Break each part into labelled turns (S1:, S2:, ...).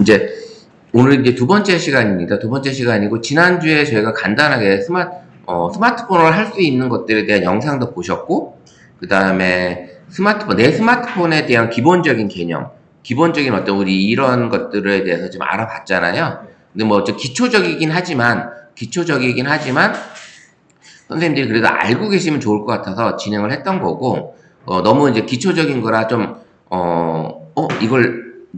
S1: 이제 오늘 이제 두 번째 시간입니다. 두 번째 시간이고, 지난주에 저희가 간단하게 스마트폰을 할 수 있는 것들에 대한 영상도 보셨고, 그 다음에 내 스마트폰에 대한 기본적인 개념, 기본적인 어떤 우리 이런 것들에 대해서 좀 알아봤잖아요. 근데 뭐 좀 기초적이긴 하지만, 선생님들이 그래도 알고 계시면 좋을 것 같아서 진행을 했던 거고, 너무 이제 기초적인 거라 좀,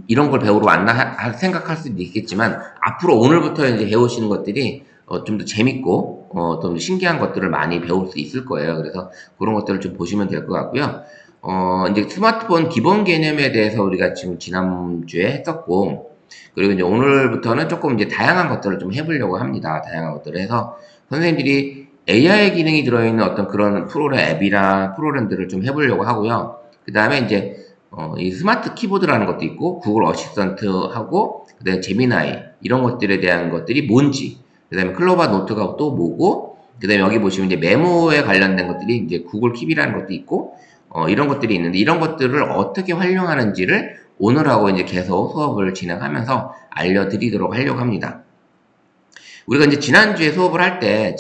S1: 이런 걸 배우러 왔나 생각할 수도 있겠지만, 앞으로 오늘부터 이제 배우시는 것들이, 좀 더 재밌고, 좀 신기한 것들을 많이 배울 수 있을 거예요. 그래서 그런 것들을 좀 보시면 될 것 같고요. 이제 스마트폰 기본 개념에 대해서 우리가 지금 지난주에 했었고, 그리고 이제 오늘부터는 조금 이제 다양한 것들을 좀 해보려고 합니다. 다양한 것들을 해서 선생님들이 AI 기능이 들어있는 어떤 그런 앱이나 프로그램들을 좀 해보려고 하고요. 그 다음에 이제 이 스마트 키보드라는 것도 있고 구글 어시스턴트하고 그다음에 제미나이 이런 것들에 대한 것들이 뭔지, 그 다음에 클로바 노트가 또 뭐고, 그 다음에 여기 보시면 이제 메모에 관련된 것들이 이제 구글 킵이라는 것도 있고, 이런 것들이 있는데 이런 것들을 어떻게 활용하는지를 오늘하고 이제 계속 수업을 진행하면서 알려드리도록 하려고 합니다. 우리가 이제 지난주에 수업을 할 때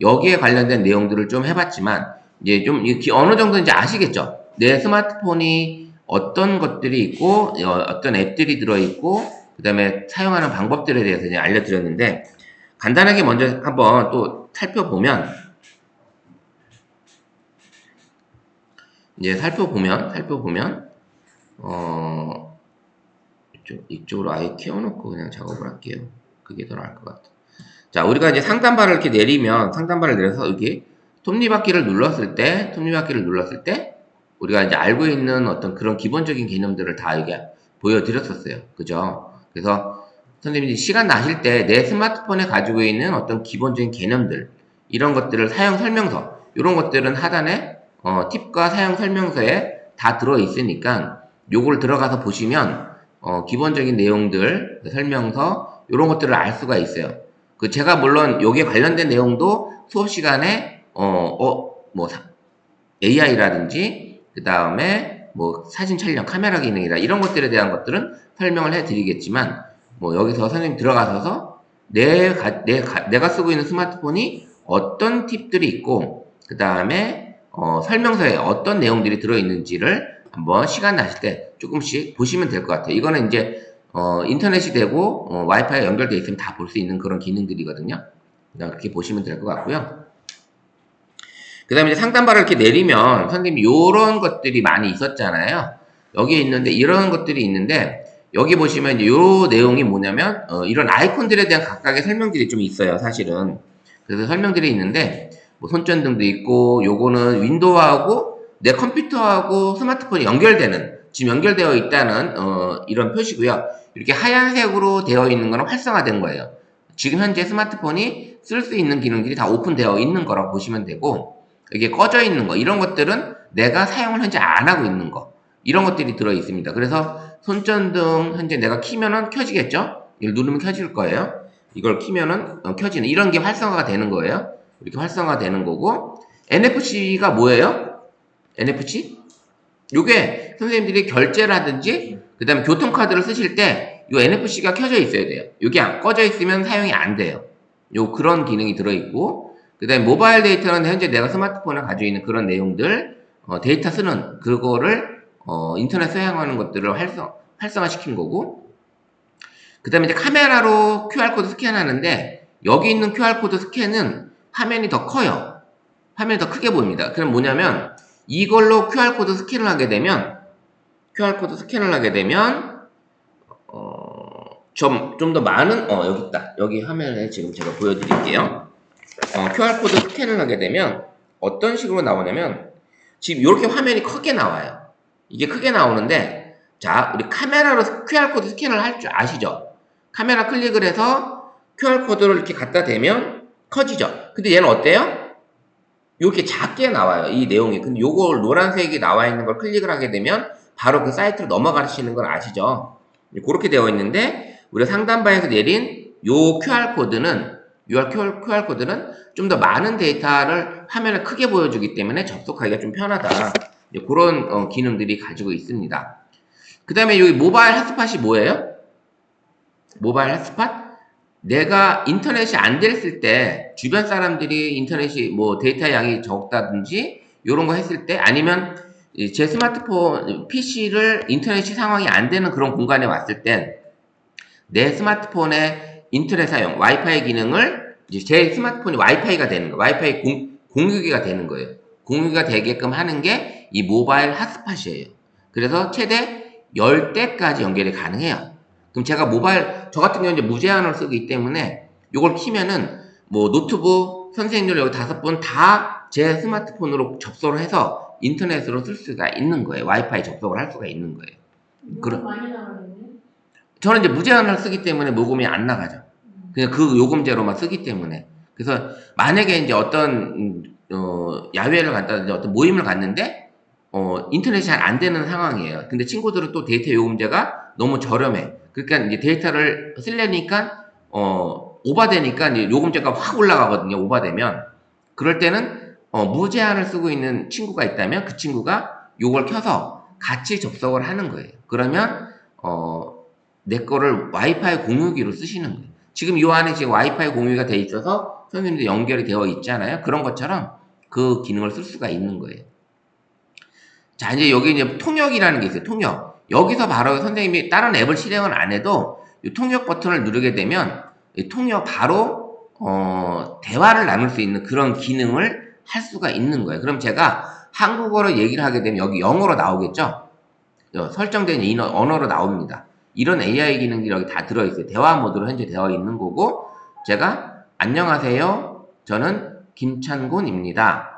S1: 여기에 관련된 내용들을 좀 해봤지만, 이제 좀 어느 정도 이제 아시겠죠? 내 스마트폰이 어떤 것들이 있고, 어떤 앱들이 들어있고, 그 다음에 사용하는 방법들에 대해서 이제 알려드렸는데, 간단하게 먼저 한번 또 살펴보면, 이쪽으로 아예 키워놓고 그냥 작업을 할게요. 그게 더 나을 것 같아. 자, 우리가 이제 상단바를 이렇게 내리면, 상단바를 내려서 여기 톱니바퀴를 눌렀을 때, 우리가 이제 알고 있는 어떤 그런 기본적인 개념들을 다 여기 보여드렸었어요. 그죠? 그래서 선생님이 시간 나실 때 내 스마트폰에 가지고 있는 어떤 기본적인 개념들, 이런 것들을 사용 설명서, 이런 것들은 하단에 팁과 사용 설명서에 다 들어있으니까 요걸 들어가서 보시면 기본적인 내용들, 설명서, 이런 것들을 알 수가 있어요. 제가 물론 여기에 관련된 내용도 수업 시간에 AI라든지 그 다음에 뭐 사진 촬영 카메라 기능이라 이런 것들에 대한 것들은 설명을 해드리겠지만, 뭐 여기서 선생님 들어가셔서 내가 쓰고 있는 스마트폰이 어떤 팁들이 있고, 그 다음에 설명서에 어떤 내용들이 들어있는지를 한번 시간 나실 때 조금씩 보시면 될 것 같아요. 이거는 이제 인터넷이 되고 와이파이가 연결되어 있으면 다 볼 수 있는 그런 기능들이거든요. 그렇게 보시면 될 것 같고요. 그 다음에 이제 상단바를 이렇게 내리면 선생님 요런 것들이 많이 있었잖아요. 여기에 있는데 이런 것들이 있는데, 여기 보시면 이제 요 내용이 뭐냐면 이런 아이콘들에 대한 각각의 설명들이 좀 있어요, 사실은. 그래서 설명들이 있는데 뭐 손전등도 있고, 요거는 윈도우하고 내 컴퓨터하고 스마트폰이 지금 연결되어 있다는 이런 표시고요. 이렇게 하얀색으로 되어 있는 거는 활성화된 거예요. 지금 현재 스마트폰이 쓸 수 있는 기능들이 다 오픈되어 있는 거라고 보시면 되고, 이게 꺼져 있는 거, 이런 것들은 내가 사용을 현재 안 하고 있는 거, 이런 것들이 들어 있습니다. 그래서 손전등 현재 내가 키면은 켜지겠죠? 이걸 누르면 켜질 거예요. 이걸 키면은 켜지는, 이런 게 활성화가 되는 거예요. 이렇게 활성화 되는 거고, NFC가 뭐예요? NFC? 요게 선생님들이 결제라든지 그 다음에 교통카드를 쓰실 때 요 NFC가 켜져 있어야 돼요. 요게 꺼져 있으면 사용이 안 돼요. 그런 기능이 들어있고, 그 다음에 모바일 데이터는 현재 내가 스마트폰에 가지고 있는 그런 내용들, 데이터 쓰는 그거를 인터넷 사용하는 것들을 활성화시킨 거고, 그 다음에 이제 카메라로 QR코드 스캔하는데, 여기 있는 QR코드 스캔은 화면이 더 커요. 화면이 더 크게 보입니다. 그럼 뭐냐면 이걸로 QR코드 스캔을 하게 되면 좀 더 많은, 여기 있다. 여기 화면에 지금 제가 보여드릴게요. QR코드 스캔을 하게 되면 어떤 식으로 나오냐면, 지금 이렇게 화면이 크게 나와요. 이게 크게 나오는데, 자, 우리 카메라로 QR코드 스캔을 할 줄 아시죠? 카메라 클릭을 해서 QR코드를 이렇게 갖다 대면 커지죠? 근데 얘는 어때요? 이렇게 작게 나와요, 이 내용이. 근데 요걸 노란색이 나와 있는 걸 클릭을 하게 되면 바로 그 사이트로 넘어가시는 걸 아시죠? 그렇게 되어 있는데, 우리가 상단바에서 내린 요 QR코드는 좀 더 많은 데이터를 화면을 크게 보여주기 때문에 접속하기가 좀 편하다. 그런 기능들이 가지고 있습니다. 그 다음에 여기 모바일 핫스팟이 뭐예요? 모바일 핫스팟? 내가 인터넷이 안 됐을 때 주변 사람들이 인터넷이 뭐 데이터 양이 적다든지 이런 거 했을 때 아니면 제 스마트폰 PC를 인터넷이 상황이 안 되는 그런 공간에 왔을 땐 내 스마트폰의 인터넷 사용 와이파이 기능을 이제 제 스마트폰이 와이파이가 되는 거예요. 와이파이 공유기가 되는 거예요. 공유기가 되게끔 하는 게 이 모바일 핫스팟이에요. 그래서 최대 10대까지 연결이 가능해요. 그럼 제가 저 같은 경우는 이제 무제한으로 쓰기 때문에 이걸 키면은 뭐 노트북 선생님들 여기 5분 다 제 스마트폰으로 접속을 해서 인터넷으로 쓸 수가 있는 거예요. 와이파이 접속을 할 수가 있는 거예요.
S2: 요금 많이 나가겠네.
S1: 저는 이제 무제한을 쓰기 때문에 모금이 안 나가죠. 그냥 그 요금제로만 쓰기 때문에. 그래서 만약에 이제 어떤 야외를 갔다든지 어떤 모임을 갔는데 인터넷이 잘 안 되는 상황이에요. 근데 친구들은 또 데이터 요금제가 너무 저렴해. 그러니까 이제 데이터를 쓰려니까 오바되니까 이제 요금제가 확 올라가거든요. 오바되면. 그럴 때는 무제한을 쓰고 있는 친구가 있다면 그 친구가 요걸 켜서 같이 접속을 하는 거예요. 그러면 내 거를 와이파이 공유기로 쓰시는 거예요. 지금 요 안에 지금 와이파이 공유가 돼 있어서 선생님들 연결이 되어 있잖아요. 그런 것처럼 그 기능을 쓸 수가 있는 거예요. 자, 이제 여기 이제 통역이라는 게 있어요. 통역. 여기서 바로 선생님이 다른 앱을 실행을 안 해도 이 통역 버튼을 누르게 되면 이 통역 바로 대화를 나눌 수 있는 그런 기능을 할 수가 있는 거예요. 그럼 제가 한국어로 얘기를 하게 되면 여기 영어로 나오겠죠? 설정된 언어로 나옵니다. 이런 AI 기능이 여기 다 들어있어요. 대화 모드로 현재 되어 있는 거고 제가 안녕하세요. 저는 김찬곤입니다.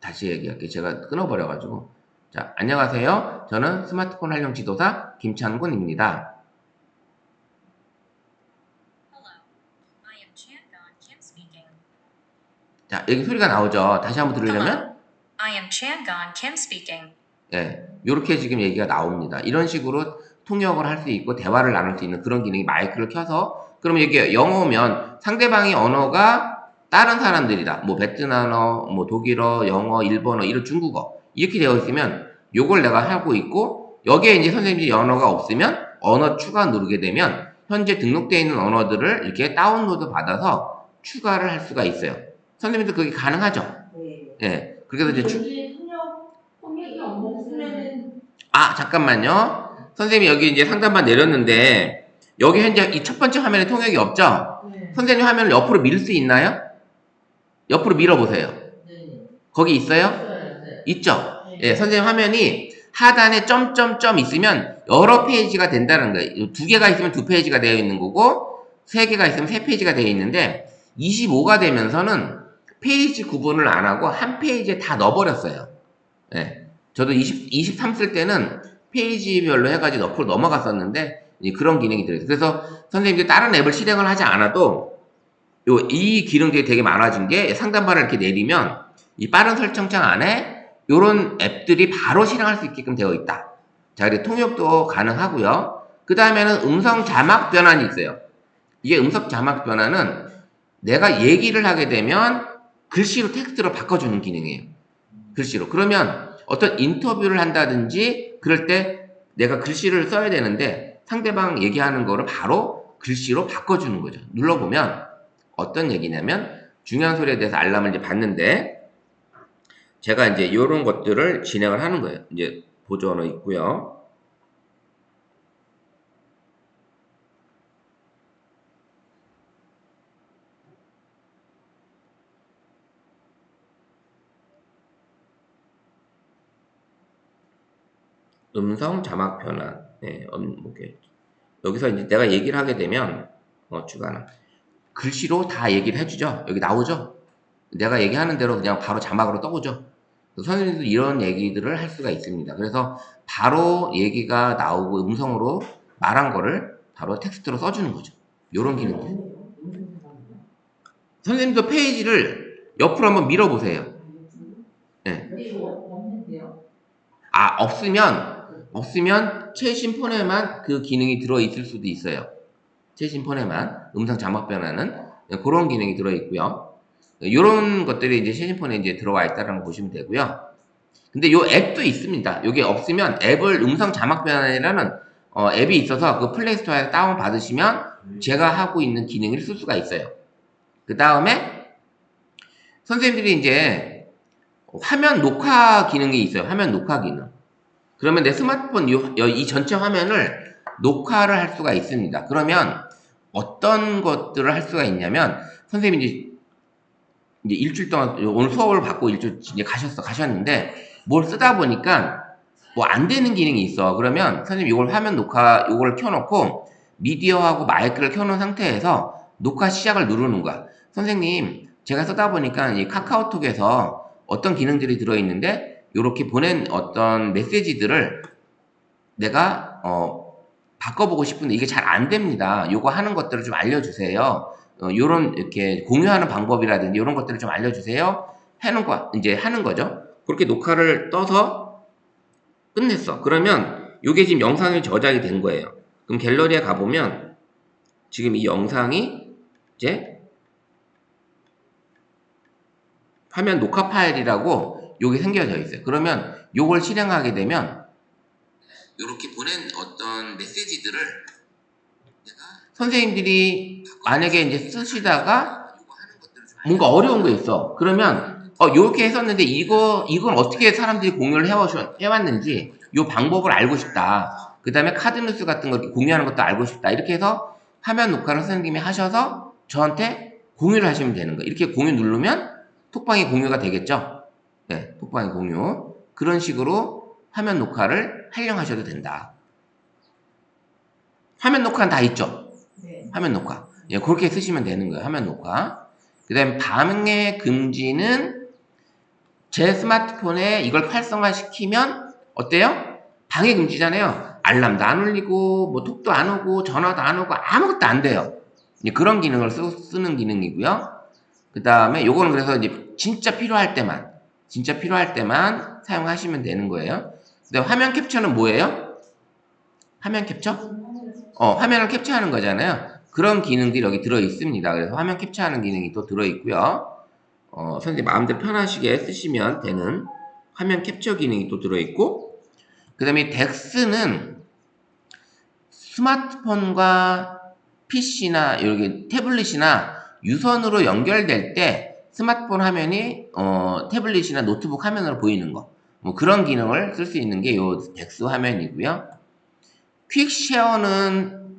S1: 다시 얘기할게요. 제가 끊어버려가지고. 자, 안녕하세요. 저는 스마트폰 활용 지도사 김찬곤입니다. 자, 여기 소리가 나오죠. 다시 한번 들으려면
S2: I am Changon Kim speaking.
S1: 예, 요렇게 지금 얘기가 나옵니다. 이런 식으로 통역을 할 수 있고 대화를 나눌 수 있는 그런 기능이 마이크를 켜서 그러면 이게 영어면 상대방의 언어가 다른 사람들이다. 뭐 베트남어, 뭐 독일어, 영어, 일본어, 이런 중국어 이렇게 되어 있으면 요걸 내가 하고 있고 여기에 이제 선생님이 언어가 없으면 언어 추가 누르게 되면 현재 등록되어 있는 언어들을 이렇게 다운로드 받아서 추가를 할 수가 있어요. 선생님도 그게 가능하죠?
S3: 네.
S1: 예. 그래서 이제
S3: 여기 통역이 없으면은
S1: 잠깐만요. 선생님이 여기 이제 상단반 내렸는데 여기 현재 이 첫 번째 화면에 통역이 없죠?
S3: 네.
S1: 선생님 화면을 옆으로 밀 수 있나요? 옆으로 밀어보세요.
S3: 네.
S1: 거기 있어요?
S3: 네.
S1: 있죠?
S3: 네.
S1: 예, 선생님 화면이 하단에 점점점 있으면 여러 페이지가 된다는 거예요. 2개가 있으면 2페이지가 되어 있는 거고 3개가 있으면 3페이지가 되어 있는데 25가 되면서는 페이지 구분을 안 하고 한 페이지에 다 넣어버렸어요. 예. 저도 23 쓸 때는 페이지별로 해가지고 옆으로 넘어갔었는데 그런 기능이 들어있어요. 그래서 선생님들이 다른 앱을 실행을 하지 않아도 이 기능들이 되게 많아진 게 상단바를 이렇게 내리면 이 빠른 설정창 안에 이런 앱들이 바로 실행할 수 있게끔 되어 있다. 자, 그리고 통역도 가능하고요. 그 다음에는 음성 자막 변환이 있어요. 이게 음성 자막 변환은 내가 얘기를 하게 되면 글씨로 텍스트로 바꿔주는 기능이에요. 글씨로. 그러면 어떤 인터뷰를 한다든지 그럴 때 내가 글씨를 써야 되는데 상대방 얘기하는 거를 바로 글씨로 바꿔주는 거죠. 눌러보면 어떤 얘기냐면 중요한 소리에 대해서 알람을 이제 받는데 제가 이제 이런 것들을 진행을 하는 거예요. 이제 보조 언어 있고요. 음성 자막 변환. 네, 여기서 이제 내가 얘기를 하게 되면 주간화 글씨로 다 얘기를 해주죠. 여기 나오죠. 내가 얘기하는 대로 그냥 바로 자막으로 떠오죠. 선생님도 이런 얘기들을 할 수가 있습니다. 그래서 바로 얘기가 나오고 음성으로 말한 거를 바로 텍스트로 써주는 거죠. 요런 기능들. 선생님도 페이지를 옆으로 한번 밀어보세요. 네.
S3: 없는데요?
S1: 없으면 최신 폰에만 그 기능이 들어있을 수도 있어요. 최신 폰에만 음성 자막 변환은 그런 기능이 들어있고요. 이런 것들이 이제 최신 폰에 이제 들어와 있다는 걸 보시면 되고요. 근데 요 앱도 있습니다. 요게 없으면 앱을 음성 자막 변환이라는 앱이 있어서 그 플레이스토어에서 다운 받으시면 제가 하고 있는 기능을 쓸 수가 있어요. 그 다음에 선생님들이 이제 화면 녹화 기능이 있어요. 화면 녹화 기능. 그러면 내 스마트폰 이 전체 화면을 녹화를 할 수가 있습니다. 그러면 어떤 것들을 할 수가 있냐면 선생님이 이제 일주일 동안 오늘 수업을 받고 일주일 이제 가셨는데 뭘 쓰다 보니까 뭐 안 되는 기능이 있어. 그러면 선생님 이걸 화면 녹화 이걸 켜놓고 미디어하고 마이크를 켜놓은 상태에서 녹화 시작을 누르는 거야. 선생님 제가 쓰다 보니까 이 카카오톡에서 어떤 기능들이 들어있는데 이렇게 보낸 어떤 메시지들을 내가 바꿔보고 싶은데 이게 잘 안 됩니다. 요거 하는 것들을 좀 알려주세요. 요런 이렇게 공유하는 방법이라든지 이런 것들을 좀 알려주세요. 이제 하는 거죠. 그렇게 녹화를 떠서 끝냈어. 그러면 요게 지금 영상이 저장이 된 거예요. 그럼 갤러리에 가보면 지금 이 영상이 이제 화면 녹화 파일이라고 요게 생겨져 있어요. 그러면 요걸 실행하게 되면 이렇게 보낸 어떤 메시지들을 선생님들이 만약에 이제 쓰시다가 뭔가 어려운 거 있어. 그러면 요렇게 했었는데 이건 어떻게 사람들이 공유를 해왔는지 요 방법을 알고 싶다. 그 다음에 카드뉴스 같은 거 이렇게 공유하는 것도 알고 싶다. 이렇게 해서 화면 녹화를 선생님이 하셔서 저한테 공유를 하시면 되는 거예요. 이렇게 공유 누르면 톡방이 공유가 되겠죠. 네, 톡방이 공유. 그런 식으로 화면 녹화를 활용하셔도 된다. 화면 녹화는 다 있죠?
S3: 네.
S1: 화면 녹화. 예, 그렇게 쓰시면 되는 거예요. 화면 녹화. 그 다음에 방해 금지는 제 스마트폰에 이걸 활성화시키면 어때요? 방해 금지잖아요. 알람도 안 울리고 뭐 톡도 안 오고 전화도 안 오고 아무것도 안 돼요. 이제 그런 기능을 쓰는 기능이고요. 그 다음에 요거는 그래서 이제 진짜 필요할 때만 사용하시면 되는 거예요. 근데 화면 캡처는 뭐예요? 화면 캡처? 화면을 캡처하는 거잖아요. 그런 기능들이 여기 들어 있습니다. 그래서 화면 캡처하는 기능이 또 들어 있고요. 선생님 마음대로 편하시게 쓰시면 되는 화면 캡처 기능이 또 들어 있고, 그 다음에 덱스는 스마트폰과 PC나 이렇게 태블릿이나 유선으로 연결될 때 스마트폰 화면이 태블릿이나 노트북 화면으로 보이는 거, 뭐 그런 기능을 쓸 수 있는 게 요 덱스 화면이고요. 퀵쉐어는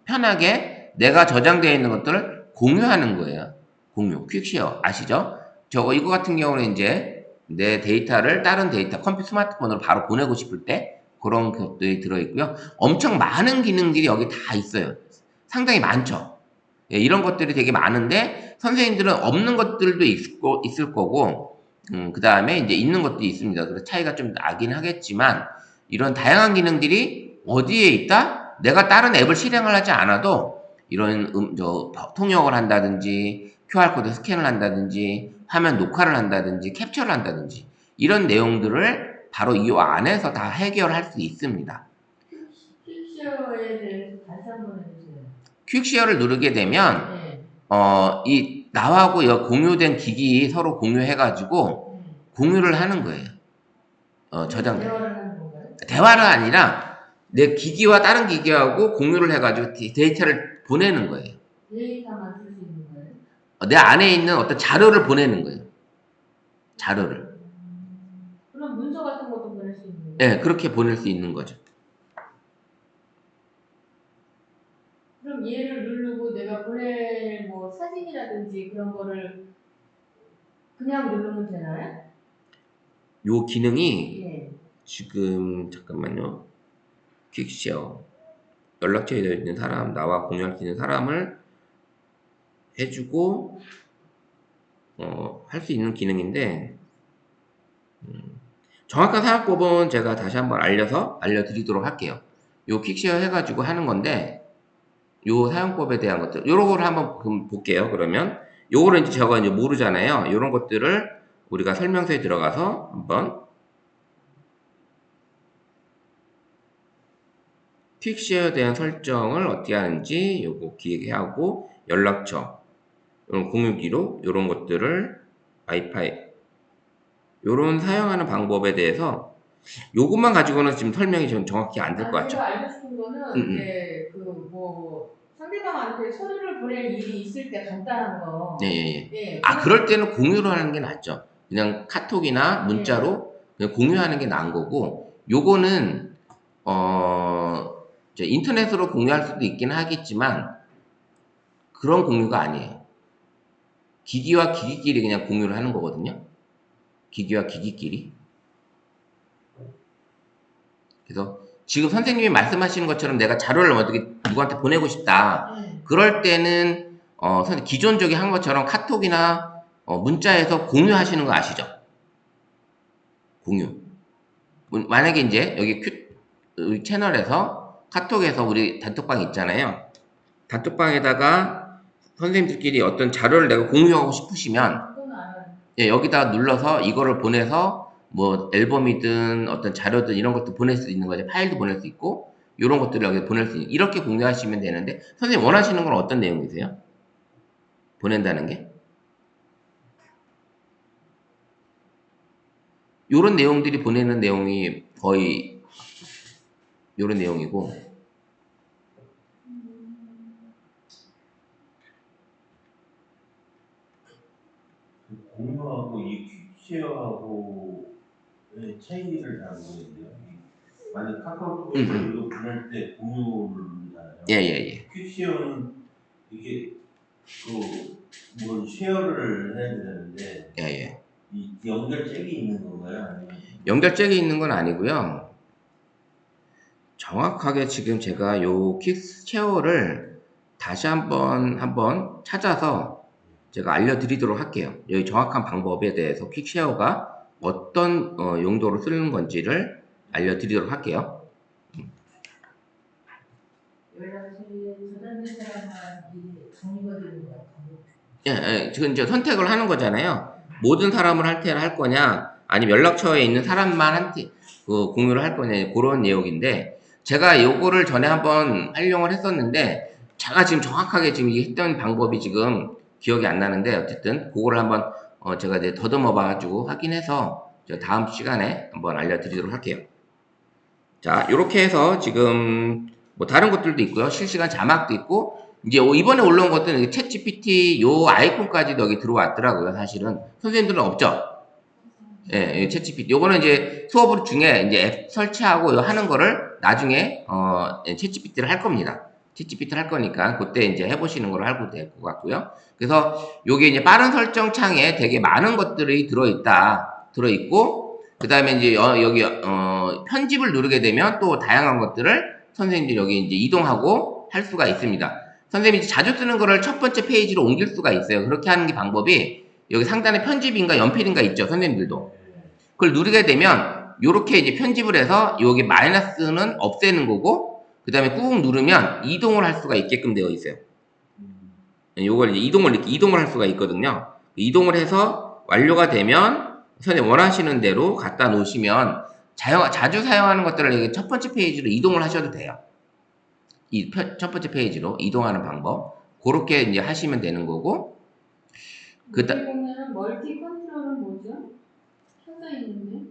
S1: 편하게 내가 저장되어 있는 것들을 공유하는 거예요. 공유, 퀵쉐어 아시죠? 이거 같은 경우는 이제 내 데이터를 다른 데이터, 컴퓨터, 스마트폰으로 바로 보내고 싶을 때 그런 것들이 들어있고요. 엄청 많은 기능들이 여기 다 있어요. 상당히 많죠. 예, 이런 것들이 되게 많은데 선생님들은 없는 것들도 있을 거고, 그 다음에 이제 있는 것도 있습니다. 그래서 차이가 좀 나긴 하겠지만 이런 다양한 기능들이 어디에 있다? 내가 다른 앱을 실행을 하지 않아도 이런 통역을 한다든지 QR코드 스캔을 한다든지 화면 녹화를 한다든지 캡처를 한다든지 이런 내용들을 바로 이 안에서 다 해결할 수 있습니다.
S3: 퀵쉐어에 대해서 다시 한번 해주세요.
S1: 퀵쉐어를 누르게 되면
S3: 네.
S1: 이 나하고 공유된 기기 서로 공유해가지고 공유를 하는 거예요. 저장.
S3: 대화를 하는 건가요?
S1: 대화는 아니라 내 기기와 다른 기기하고 공유를 해가지고 데이터를 보내는 거예요.
S3: 데이터만 쓸 수 있는 거예요?
S1: 내 안에 있는 어떤 자료를 보내는 거예요. 자료를.
S3: 그럼 문서 같은 것도 보낼 수 있는 거예요?
S1: 네, 그렇게 보낼 수 있는 거죠.
S3: 그럼 얘를 누르고 내가 보낼 뭐 사진이라든지 그런 거를 그냥 누르면 되나요?
S1: 요 기능이
S3: 예.
S1: 지금 잠깐만요. 퀵쉐어 연락처에 되어 있는 사람, 나와 공유할 수 있는 사람을 해주고 할 수 있는 기능인데 정확한 사용법은 제가 다시 한번 알려드리도록 할게요. 요 퀵쉐어 해가지고 하는 건데 요 사용법에 대한 것들 요런 거를 한번 볼게요. 그러면 요거를 이제 제가 이제 모르잖아요. 요런 것들을 우리가 설명서에 들어가서 한번 퀵쉐어에 대한 설정을 어떻게 하는지 요거 기획하고 연락처, 이런 공유 기록, 이런 것들을 와이파이 요런 사용하는 방법에 대해서 요것만 가지고는 지금 설명이 좀 정확히 안 될 것 같죠.
S3: 제가 알고 싶은 거는 이제 그 뭐 상대방한테 서류를 보낼 일이 있을 때 간단한 거.
S1: 예, 예, 예.
S3: 예.
S1: 아, 그럴 때는 공유를 하는 게 낫죠. 그냥 카톡이나 문자로 그냥 공유하는 게 나은 거고, 요거는, 이제 인터넷으로 공유할 수도 있긴 하겠지만, 그런 공유가 아니에요. 기기와 기기끼리 그냥 공유를 하는 거거든요. 기기와 기기끼리. 그래서 지금 선생님이 말씀하시는 것처럼 내가 자료를 어떻게 누구한테 보내고 싶다. 그럴 때는 기존적인 한 것처럼 카톡이나 문자에서 공유하시는 거 아시죠? 공유. 만약에 이제 여기 우리 채널에서 카톡에서 우리 단톡방 있잖아요. 단톡방에다가 선생님들끼리 어떤 자료를 내가 공유하고 싶으시면 예, 여기다 눌러서 이거를 보내서 뭐 앨범이든 어떤 자료든 이런 것도 보낼 수 있는 거죠. 파일도 보낼 수 있고 이런 것들을 여기 보낼 수 있는 이렇게 공유하시면 되는데 선생님 원하시는 건 어떤 내용이세요? 보낸다는 게? 요런 내용들이 보내는 내용이 거의 요런 내용이고
S4: 공유하고 이 퀵쉐어하고의 차이를 잘 모르겠는데요. 만약 카카오톡을 이거 보낼 때 공유를 누르잖아요.
S1: 예예예.
S4: 퀵쉐어는 이게 뭘 쉐어를 해야 되는데
S1: 예예.
S4: 이 연결잭이 있는 건가요? 아니면
S1: 연결잭이 있는 건 아니고요. 정확하게 지금 제가 요 퀵쉐어를 다시 한번 찾아서 제가 알려드리도록 할게요. 여기 정확한 방법에 대해서 퀵쉐어가 어떤 용도로 쓰는 건지를 알려드리도록 할게요.
S3: 연락처에 저장된 사람만 이 정리가 되는 것 같아요.
S1: 예, 지금 이제 선택을 하는 거잖아요. 모든 사람을 할 거냐, 아니면 연락처에 있는 사람만 공유를 할 거냐, 그런 내용인데, 제가 요거를 전에 한번 활용을 했었는데, 제가 지금 정확하게 지금 이 했던 방법이 지금 기억이 안 나는데, 어쨌든, 그거를 한번, 제가 이제 더듬어 봐가지고 확인해서, 저 다음 시간에 한번 알려드리도록 할게요. 자, 요렇게 해서 지금, 뭐 다른 것들도 있고요. 실시간 자막도 있고, 이제 이번에 올라온 것들은 챗 GPT 요 아이콘까지도 여기 들어왔더라고요. 사실은 선생님들은 없죠. 예, 챗 GPT 요거는 이제 수업 중에 이제 앱 설치하고 하는 거를 나중에 챗 GPT를 할 겁니다. 챗 GPT를 할 거니까 그때 이제 해보시는 걸 하고 될 것 같고요. 그래서 요게 이제 빠른 설정 창에 되게 많은 것들이 들어있고 그 다음에 이제 여기 편집을 누르게 되면 또 다양한 것들을 선생님들이 여기 이제 이동하고 할 수가 있습니다. 선생님이 자주 쓰는 거를 첫 번째 페이지로 옮길 수가 있어요. 그렇게 하는 게 방법이 여기 상단에 편집인가 연필인가 있죠. 선생님들도. 그걸 누르게 되면 요렇게 이제 편집을 해서 여기 마이너스는 없애는 거고 그 다음에 꾹 누르면 이동을 할 수가 있게끔 되어 있어요. 요걸 이제 이동을 할 수가 있거든요. 이동을 해서 완료가 되면 선생님 원하시는 대로 갖다 놓으시면 자주 사용하는 것들을 첫 번째 페이지로 이동을 하셔도 돼요. 이 첫 번째 페이지로 이동하는 방법. 그렇게 이제 하시면 되는 거고.
S3: 여기 보면 멀티 컨트롤은 뭐죠? 켜져 있는데.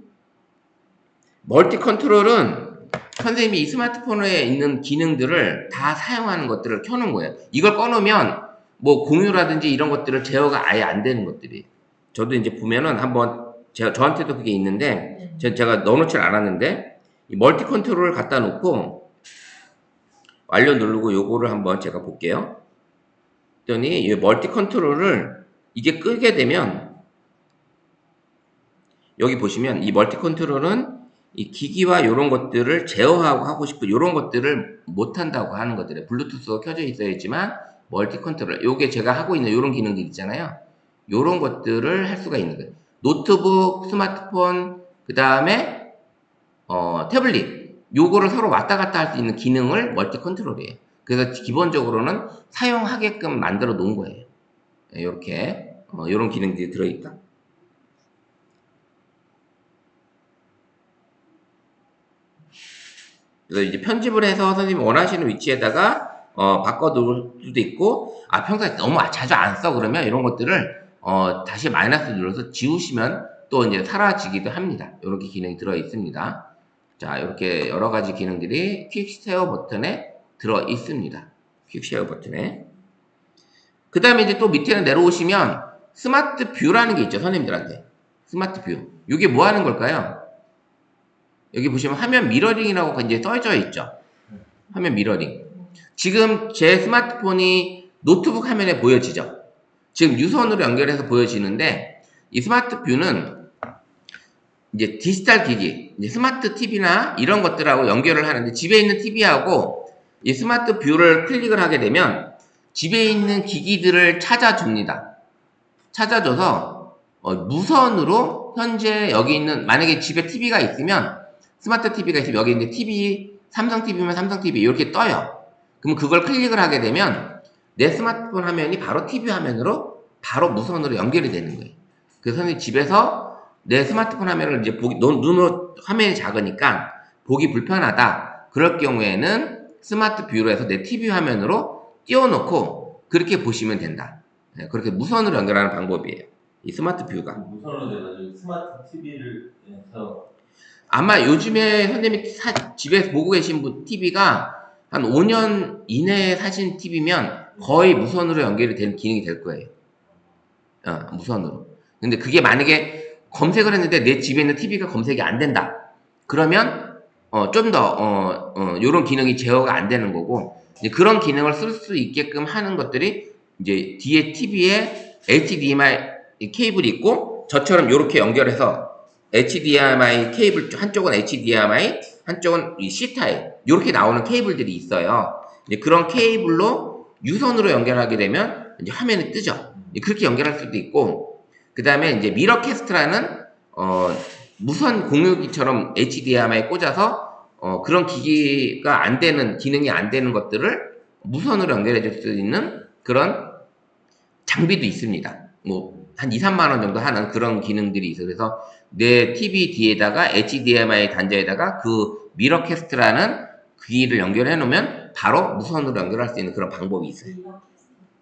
S1: 멀티 컨트롤은 선생님이 이 스마트폰에 있는 기능들을 다 사용하는 것들을 켜는 거예요. 이걸 꺼놓으면 뭐 공유라든지 이런 것들을 제어가 아예 안 되는 것들이. 저도 이제 보면은 한번 저한테도 그게 있는데 제가 넣어놓질 않았는데 이 멀티 컨트롤을 갖다 놓고 완료 누르고 요거를 한번 제가 볼게요. 그랬더니 이 멀티 컨트롤을 이게 끄게 되면 여기 보시면 이 멀티 컨트롤은 이 기기와 이런 것들을 제어하고 하고 싶은 이런 것들을 못한다고 하는 것들이에요. 블루투스가 켜져 있어야지만 멀티 컨트롤 요게 제가 하고 있는 이런 기능들 있잖아요. 이런 것들을 할 수가 있는 거예요. 노트북, 스마트폰, 그 다음에 태블릿 요거를 서로 왔다 갔다 할 수 있는 기능을 멀티 컨트롤이에요. 그래서 기본적으로는 사용하게끔 만들어 놓은 거예요. 이렇게 이런 기능들이 들어있다. 그래서 이제 편집을 해서 선생님이 원하시는 위치에다가 바꿔 놓을 수도 있고 평소에 너무 자주 안 써 그러면 이런 것들을 다시 마이너스 눌러서 지우시면 또 이제 사라지기도 합니다. 이렇게 기능이 들어 있습니다. 자, 이렇게 여러 가지 기능들이 퀵 쉐어 버튼에 들어 있습니다. 퀵 쉐어 버튼에. 그 다음에 이제 또 밑에는 내려오시면 스마트 뷰라는 게 있죠. 선생님들한테. 스마트 뷰. 이게 뭐 하는 걸까요? 여기 보시면 화면 미러링이라고 이제 써져 있죠. 화면 미러링. 지금 제 스마트폰이 노트북 화면에 보여지죠. 지금 유선으로 연결해서 보여지는데 이 스마트 뷰는 이제 디지털 기기, 이제 스마트 TV나 이런 것들하고 연결을 하는데 집에 있는 TV하고 이 스마트 뷰를 클릭을 하게 되면 집에 있는 기기들을 찾아줍니다. 찾아줘서 무선으로 현재 여기 있는 만약에 집에 TV가 있으면 스마트 TV가 있으면 여기 있는 TV 삼성 TV면 삼성 TV 이렇게 떠요. 그럼 그걸 클릭을 하게 되면 내 스마트폰 화면이 바로 TV 화면으로 바로 무선으로 연결이 되는 거예요. 그래서 선생님 집에서 내 스마트폰 화면을 이제 눈으로 화면이 작으니까 보기 불편하다. 그럴 경우에는 스마트 뷰로 해서 내 TV 화면으로 띄워놓고 그렇게 보시면 된다. 네, 그렇게 무선으로 연결하는 방법이에요. 이 스마트 뷰가.
S4: 무선으로 돼가지고 스마트 TV를 해서
S1: 아마 요즘에 선생님이 집에서 보고 계신 TV가 한 5년 이내에 사신 TV면 거의 무선으로 연결이 되는 기능이 될 거예요. 무선으로. 근데 그게 만약에 검색을 했는데 내 집에 있는 TV가 검색이 안 된다. 그러면 좀 더 요런 기능이 제어가 안 되는 거고 이제 그런 기능을 쓸 수 있게끔 하는 것들이 이제 뒤에 TV에 HDMI 케이블이 있고 저처럼 요렇게 연결해서 HDMI 케이블 한쪽은 HDMI 한쪽은 이 C타입 요렇게 나오는 케이블들이 있어요. 이제 그런 케이블로 유선으로 연결하게 되면 이제 화면이 뜨죠. 그렇게 연결할 수도 있고 그 다음에 이제 미러캐스트라는 무선 공유기처럼 HDMI에 꽂아서 그런 기기가 안 되는 기능이 안 되는 것들을 무선으로 연결해 줄 수 있는 그런 장비도 있습니다. 뭐 한 2, 3만 원 정도 하는 그런 기능들이 있어요. 그래서 내 TV 뒤에다가 HDMI 단자에다가 그 미러캐스트라는 기기를 연결해 놓으면 바로 무선으로 연결할 수 있는 그런 방법이 있어요.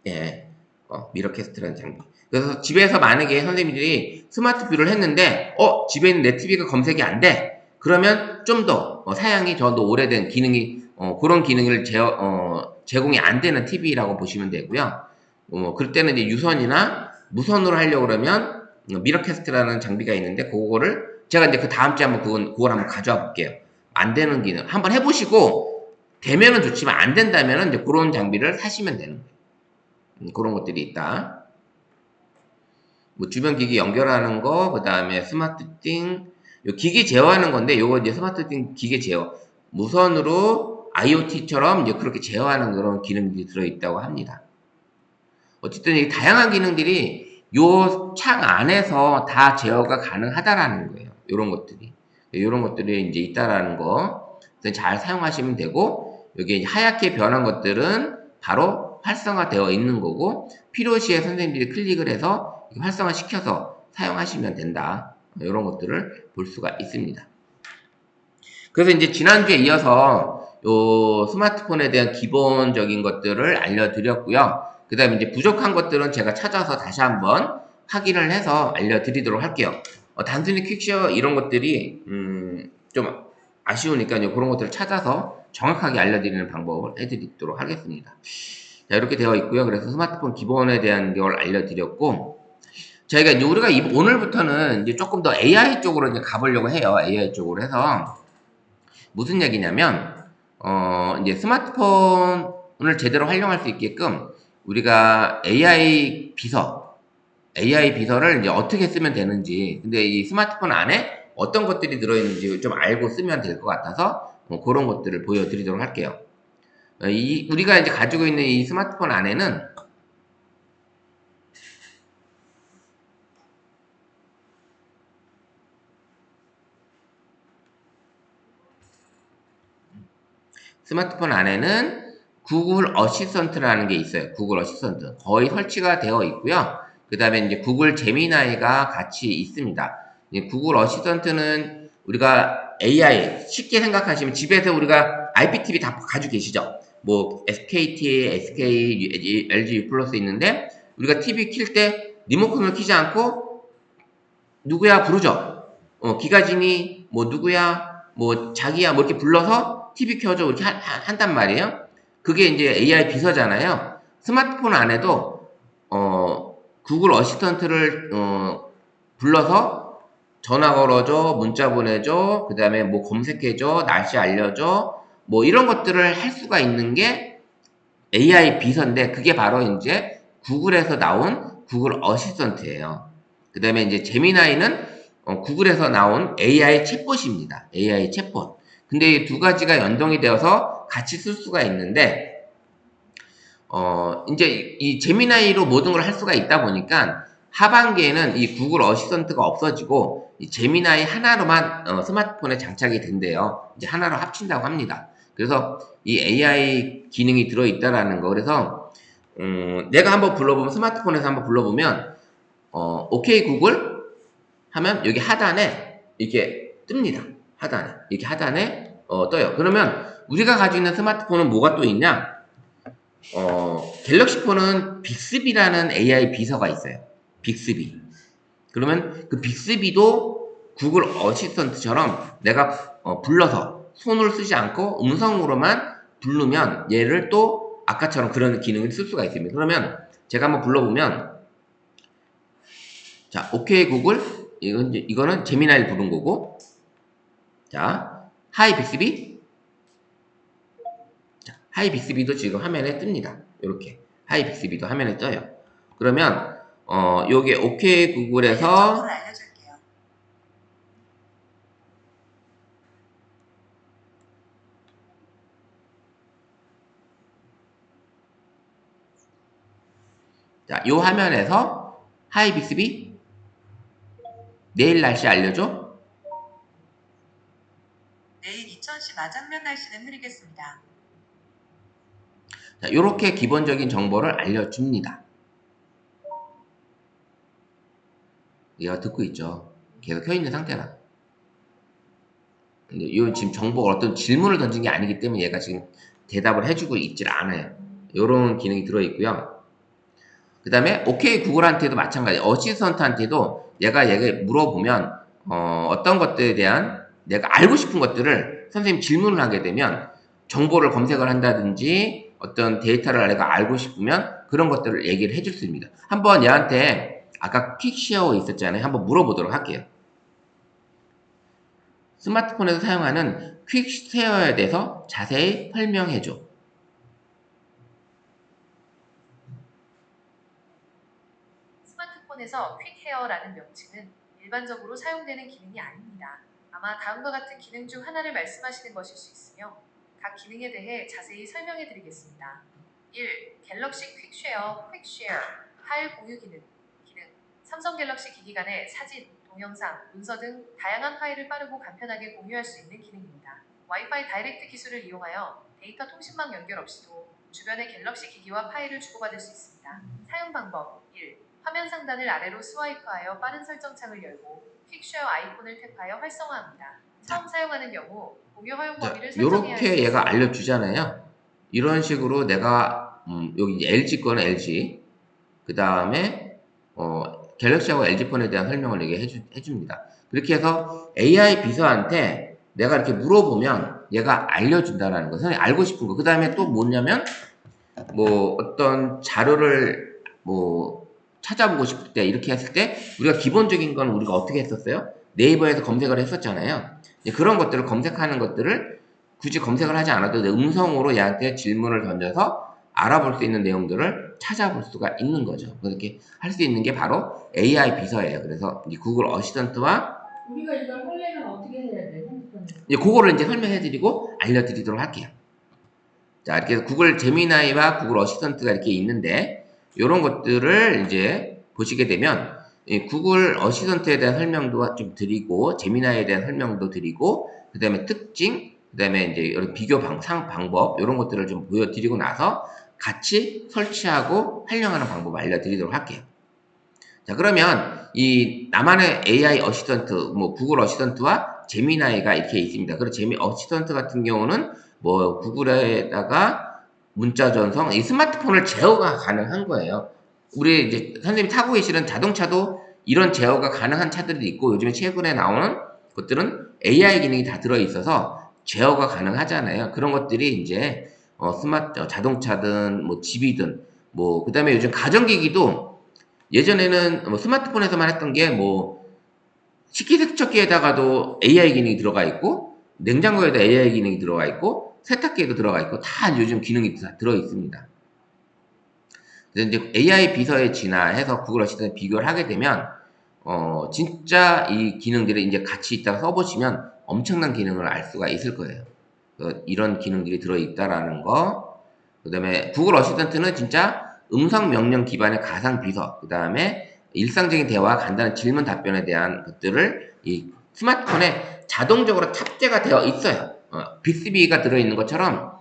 S1: 예, 미러캐스트라는 장비. 그래서 집에서 만약에 선생님들이 스마트 뷰를 했는데 집에 있는 내 TV가 검색이 안 돼. 그러면 좀 더 사양이 더 오래된 기능이 그런 기능을 제공이 안 되는 TV라고 보시면 되고요. 그럴 때는 이제 유선이나 무선으로 하려고 그러면 미러캐스트라는 장비가 있는데 그거를 제가 이제 그 다음 주에 한번 그걸 한번 가져와 볼게요. 안 되는 기능 한번 해보시고 되면은 좋지만 안 된다면은 이제 그런 장비를 사시면 되는 거예요. 그런 것들이 있다. 뭐 주변 기기 연결하는 거, 그 다음에 스마트띵, 요 기기 제어하는 건데 요거 이제 스마트띵 기계 제어 무선으로 IoT처럼 이제 그렇게 제어하는 그런 기능들이 들어있다고 합니다. 어쨌든 이 다양한 기능들이 요 창 안에서 다 제어가 가능하다라는 거예요. 요런 것들이. 요런 것들이 이제 있다라는 거. 잘 사용하시면 되고, 여기 하얗게 변한 것들은 바로 활성화되어 있는 거고, 필요시에 선생님들이 클릭을 해서 활성화 시켜서 사용하시면 된다. 요런 것들을 볼 수가 있습니다. 그래서 이제 지난주에 이어서 요 스마트폰에 대한 기본적인 것들을 알려드렸고요. 그 다음에 이제 부족한 것들은 제가 찾아서 다시 한번 확인을 해서 알려드리도록 할게요. 단순히 퀵쉐어 이런 것들이 좀 아쉬우니까요. 그런 것들을 찾아서 정확하게 알려드리는 방법을 해드리도록 하겠습니다. 자, 이렇게 되어 있고요. 그래서 스마트폰 기본에 대한 걸 알려드렸고, 저희가 이제 우리가 오늘부터는 이제 조금 더 AI 쪽으로 이제 가보려고 해요. AI 쪽으로 해서 무슨 얘기냐면 이제 스마트폰을 제대로 활용할 수 있게끔 우리가 AI 비서를 이제 어떻게 쓰면 되는지, 근데 이 스마트폰 안에 어떤 것들이 들어있는지 좀 알고 쓰면 될 것 같아서 그런 것들을 보여드리도록 할게요. 우리가 이제 가지고 있는 이 스마트폰 안에는 구글 어시스턴트라는 게 있어요. 구글 어시스턴트. 거의 설치가 되어 있고요. 그 다음에 이제 구글 제미나이가 같이 있습니다. 구글 어시스턴트는 우리가 AI 쉽게 생각하시면 집에서 우리가 IPTV 다 가지고 계시죠? 뭐 SKT, SK, LG U 플러스 있는데 우리가 TV 킬 때 리모컨을 키지 않고 누구야 부르죠. 기가진이 뭐 누구야 뭐 자기야 뭐 이렇게 불러서 TV 켜줘 이렇게 한단 말이에요. 그게 이제 AI 비서잖아요. 스마트폰 안에도 구글 어시스턴트를 불러서 전화 걸어줘, 문자 보내줘, 그 다음에 뭐 검색해줘, 날씨 알려줘, 뭐 이런 것들을 할 수가 있는 게 AI 비서인데 그게 바로 이제 구글에서 나온 구글 어시스턴트예요. 그 다음에 이제 제미나이는 구글에서 나온 AI 챗봇입니다. AI 챗봇. 근데 이 두 가지가 연동이 되어서 같이 쓸 수가 있는데 이제 이 제미나이로 모든 걸 할 수가 있다 보니까 하반기에는 이 구글 어시스턴트가 없어지고 이 제미나이 하나로만 스마트폰에 장착이 된대요. 이제 하나로 합친다고 합니다. 그래서 이 AI 기능이 들어있다라는 거. 그래서 내가 한번 불러보면 스마트폰에서 한번 불러보면 오케이 구글 하면 여기 하단에 이렇게 뜹니다. 하단에 이렇게 하단에 떠요. 그러면 우리가 가지고 있는 스마트폰은 뭐가 또 있냐? 갤럭시 폰은 빅스비라는 AI 비서가 있어요. 빅스비. 그러면 그 빅스비도 구글 어시스턴트처럼 내가 불러서 손을 쓰지 않고 음성으로만 부르면 얘를 또 아까처럼 그런 기능을 쓸 수가 있습니다. 그러면 제가 한번 불러보면 자, 오케이 구글 이거는 제미나이를 부른 거고 자, 하이 빅스비 자, 하이 빅스비도 지금 화면에 뜹니다. 이렇게 하이 빅스비도 화면에 떠요. 그러면 요게 오케이 구글에서 자, 요 화면에서 하이 빅스비 내일 날씨 알려줘.
S5: 내일 이천시 마장면 날씨는 흐리겠습니다.
S1: 자, 요렇게 기본적인 정보를 알려줍니다. 얘가 듣고 있죠. 계속 켜있는 상태라. 근데 이 지금 정보가 어떤 질문을 던진 게 아니기 때문에 얘가 지금 대답을 해주고 있질 않아요. 요런 기능이 들어있고요. 그 다음에 오케이 구글한테도 마찬가지. 어시스턴트한테도 얘가 물어보면 어떤 것들에 대한 내가 알고 싶은 것들을 선생님 질문을 하게 되면 정보를 검색을 한다든지 어떤 데이터를 내가 알고 싶으면 그런 것들을 얘기를 해줄 수 있습니다. 한번 얘한테 아까 퀵쉐어 있었잖아요. 한번 물어보도록 할게요. 스마트폰에서 사용하는 퀵쉐어에 대해서 자세히 설명해줘.
S6: 스마트폰에서 퀵헤어라는 명칭은 일반적으로 사용되는 기능이 아닙니다. 아마 다음과 같은 기능 중 하나를 말씀하시는 것일 수 있으며 각 기능에 대해 자세히 설명해 드리겠습니다. 1. 갤럭시 퀵쉐어, 파일 공유 기능. 삼성 갤럭시 기기 간의 사진, 동영상, 문서 등 다양한 파일을 빠르고 간편하게 공유할 수 있는 기능입니다. 와이파이 다이렉트 기술을 이용하여 데이터 통신망 연결 없이도 주변의 갤럭시 기기와 파일을 주고받을 수 있습니다. 사용 방법 1. 화면 상단을 아래로 스와이프하여 빠른 설정 창을 열고 퀵쉐어 아이콘을 탭하여 활성화합니다. 처음 사용하는 경우 공유 허용 범위를 설정해야
S1: 요렇게
S6: 합니다.
S1: 얘가 알려주잖아요. 이런 식으로 내가 여기 LG 거는 LG 그 다음에 갤럭시하고 LG폰에 대한 설명을 얘기 해줍니다. 그렇게 해서 AI 비서한테 내가 이렇게 물어보면 얘가 알려준다라는 거. 선생님 알고 싶은 거. 그 다음에 또 뭐냐면 뭐 어떤 자료를 뭐 찾아보고 싶을 때 이렇게 했을 때 우리가 기본적인 건 우리가 어떻게 했었어요? 네이버에서 검색을 했었잖아요. 그런 것들을 검색하는 것들을 굳이 검색을 하지 않아도 내 음성으로 얘한테 질문을 던져서 알아볼 수 있는 내용들을 찾아볼 수가 있는 거죠. 그렇게 할 수 있는 게 바로 AI 비서예요. 그래서 이 구글 어시스턴트와
S3: 우리가 이걸 하려면 어떻게 해야 돼? 핸드폰에서.
S1: 그거를 이제 설명해드리고 알려드리도록 할게요. 자, 이렇게 해서 구글 제미나이와 구글 어시스턴트가 이렇게 있는데 이런 것들을 이제 보시게 되면 이 구글 어시스턴트에 대한 설명도 좀 드리고 제미나이에 대한 설명도 드리고 그 다음에 특징 그 다음에 이제 이런 비교 방법 이런 것들을 좀 보여드리고 나서 같이 설치하고 활용하는 방법을 알려드리도록 할게요. 자, 그러면 이 나만의 AI 어시스턴트 뭐 구글 어시스턴트와 제미나이가 이렇게 있습니다. 그리고 어시스턴트 같은 경우는 뭐 구글에다가 문자 전송, 이 스마트폰을 제어가 가능한 거예요. 우리 이제 선생님이 타고 계시는 자동차도 이런 제어가 가능한 차들이 있고 요즘에 최근에 나오는 것들은 AI 기능이 다 들어있어서 제어가 가능하잖아요. 그런 것들이 이제 스마트 자동차든 뭐 집이든 뭐 그다음에 요즘 가전기기도 예전에는 뭐 스마트폰에서만 했던 게 뭐 식기세척기에다가도 AI 기능이 들어가 있고 냉장고에도 AI 기능이 들어가 있고 세탁기에도 들어가 있고 다 요즘 기능이 다 들어 있습니다. 그래서 이제 AI 비서에 진화해서 구글 어시스턴트 비교를 하게 되면 진짜 이 기능들이 이제 같이 있다가 써보시면 엄청난 기능을 알 수가 있을 거예요. 이런 기능들이 들어있다라는 거. 그 다음에 구글 어시스턴트는 진짜 음성 명령 기반의 가상 비서, 그 다음에 일상적인 대화, 간단한 질문 답변에 대한 것들을 이 스마트폰에 자동적으로 탑재가 되어 있어요. 빅스비가 들어있는 것처럼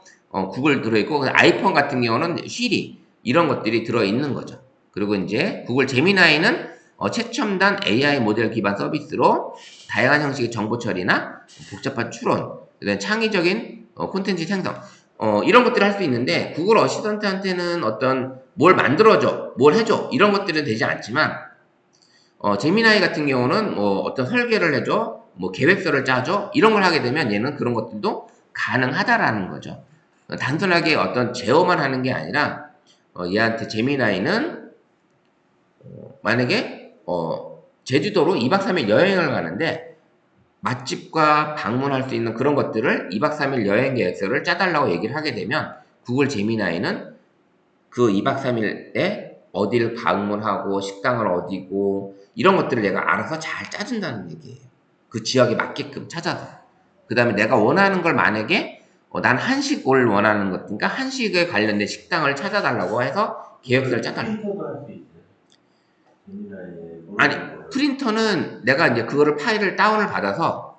S1: 구글 들어있고 아이폰 같은 경우는 시리 이런 것들이 들어있는 거죠. 그리고 이제 구글 제미나이는 최첨단 AI 모델 기반 서비스로 다양한 형식의 정보 처리나 복잡한 추론, 그다음에 창의적인 콘텐츠 생성 이런 것들을 할 수 있는데 구글 어시스턴트한테는 어떤 뭘 만들어줘, 뭘 해줘 이런 것들은 되지 않지만 제미나이 같은 경우는 뭐 어떤 설계를 해줘, 뭐 계획서를 짜줘 이런 걸 하게 되면 얘는 그런 것들도 가능하다라는 거죠. 단순하게 어떤 제어만 하는 게 아니라 얘한테 제미나이는 만약에 제주도로 2박 3일 여행을 가는데 맛집과 방문할 수 있는 그런 것들을 2박 3일 여행 계획서를 짜달라고 얘기를 하게 되면 구글 제미나이는 그 2박 3일에 어디를 방문하고 식당을 어디고 이런 것들을 내가 알아서 잘 짜준다는 얘기예요. 그 지역에 맞게끔 찾아서. 그 다음에 내가 원하는 걸 만약에 난 한식을 원하는 것인가 한식에 관련된 식당을 찾아달라고 해서 계획서를 짜달라고.
S4: 프린터도 할 수 있어요. 제미나이의
S1: 아니 프린터는 내가 이제 그거를 파일을 다운을 받아서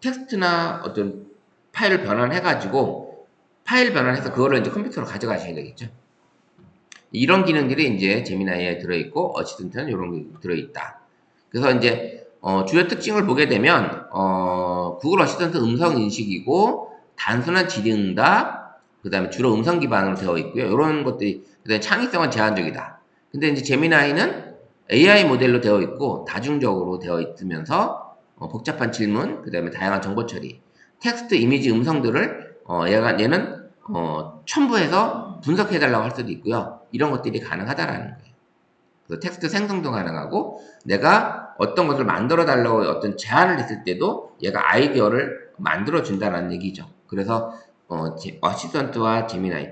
S1: 텍스트나 어떤 파일을 변환해가지고 파일 변환해서 그거를 이제 컴퓨터로 가져가셔야 되겠죠. 이런 기능들이 이제 제미나이에 들어있고 어시스턴트는 이런 게 들어있다. 그래서 이제 주요 특징을 보게 되면 구글 어시스턴트 음성 인식이고 단순한 질의응답, 그 다음에 주로 음성 기반으로 되어 있고요. 이런 것들이 그다음에 창의성은 제한적이다. 근데 이제 제미나이는 AI 모델로 되어 있고 다중적으로 되어 있으면서 복잡한 질문, 그 다음에 다양한 정보 처리, 텍스트, 이미지, 음성들을 얘는 첨부해서 분석해달라고 할 수도 있고요. 이런 것들이 가능하다라는 거예요. 그래서 텍스트 생성도 가능하고 내가 어떤 것을 만들어 달라고 어떤 제안을 했을 때도 얘가 아이디어를 만들어 준다는 얘기죠. 그래서 어시스턴트와 제미나이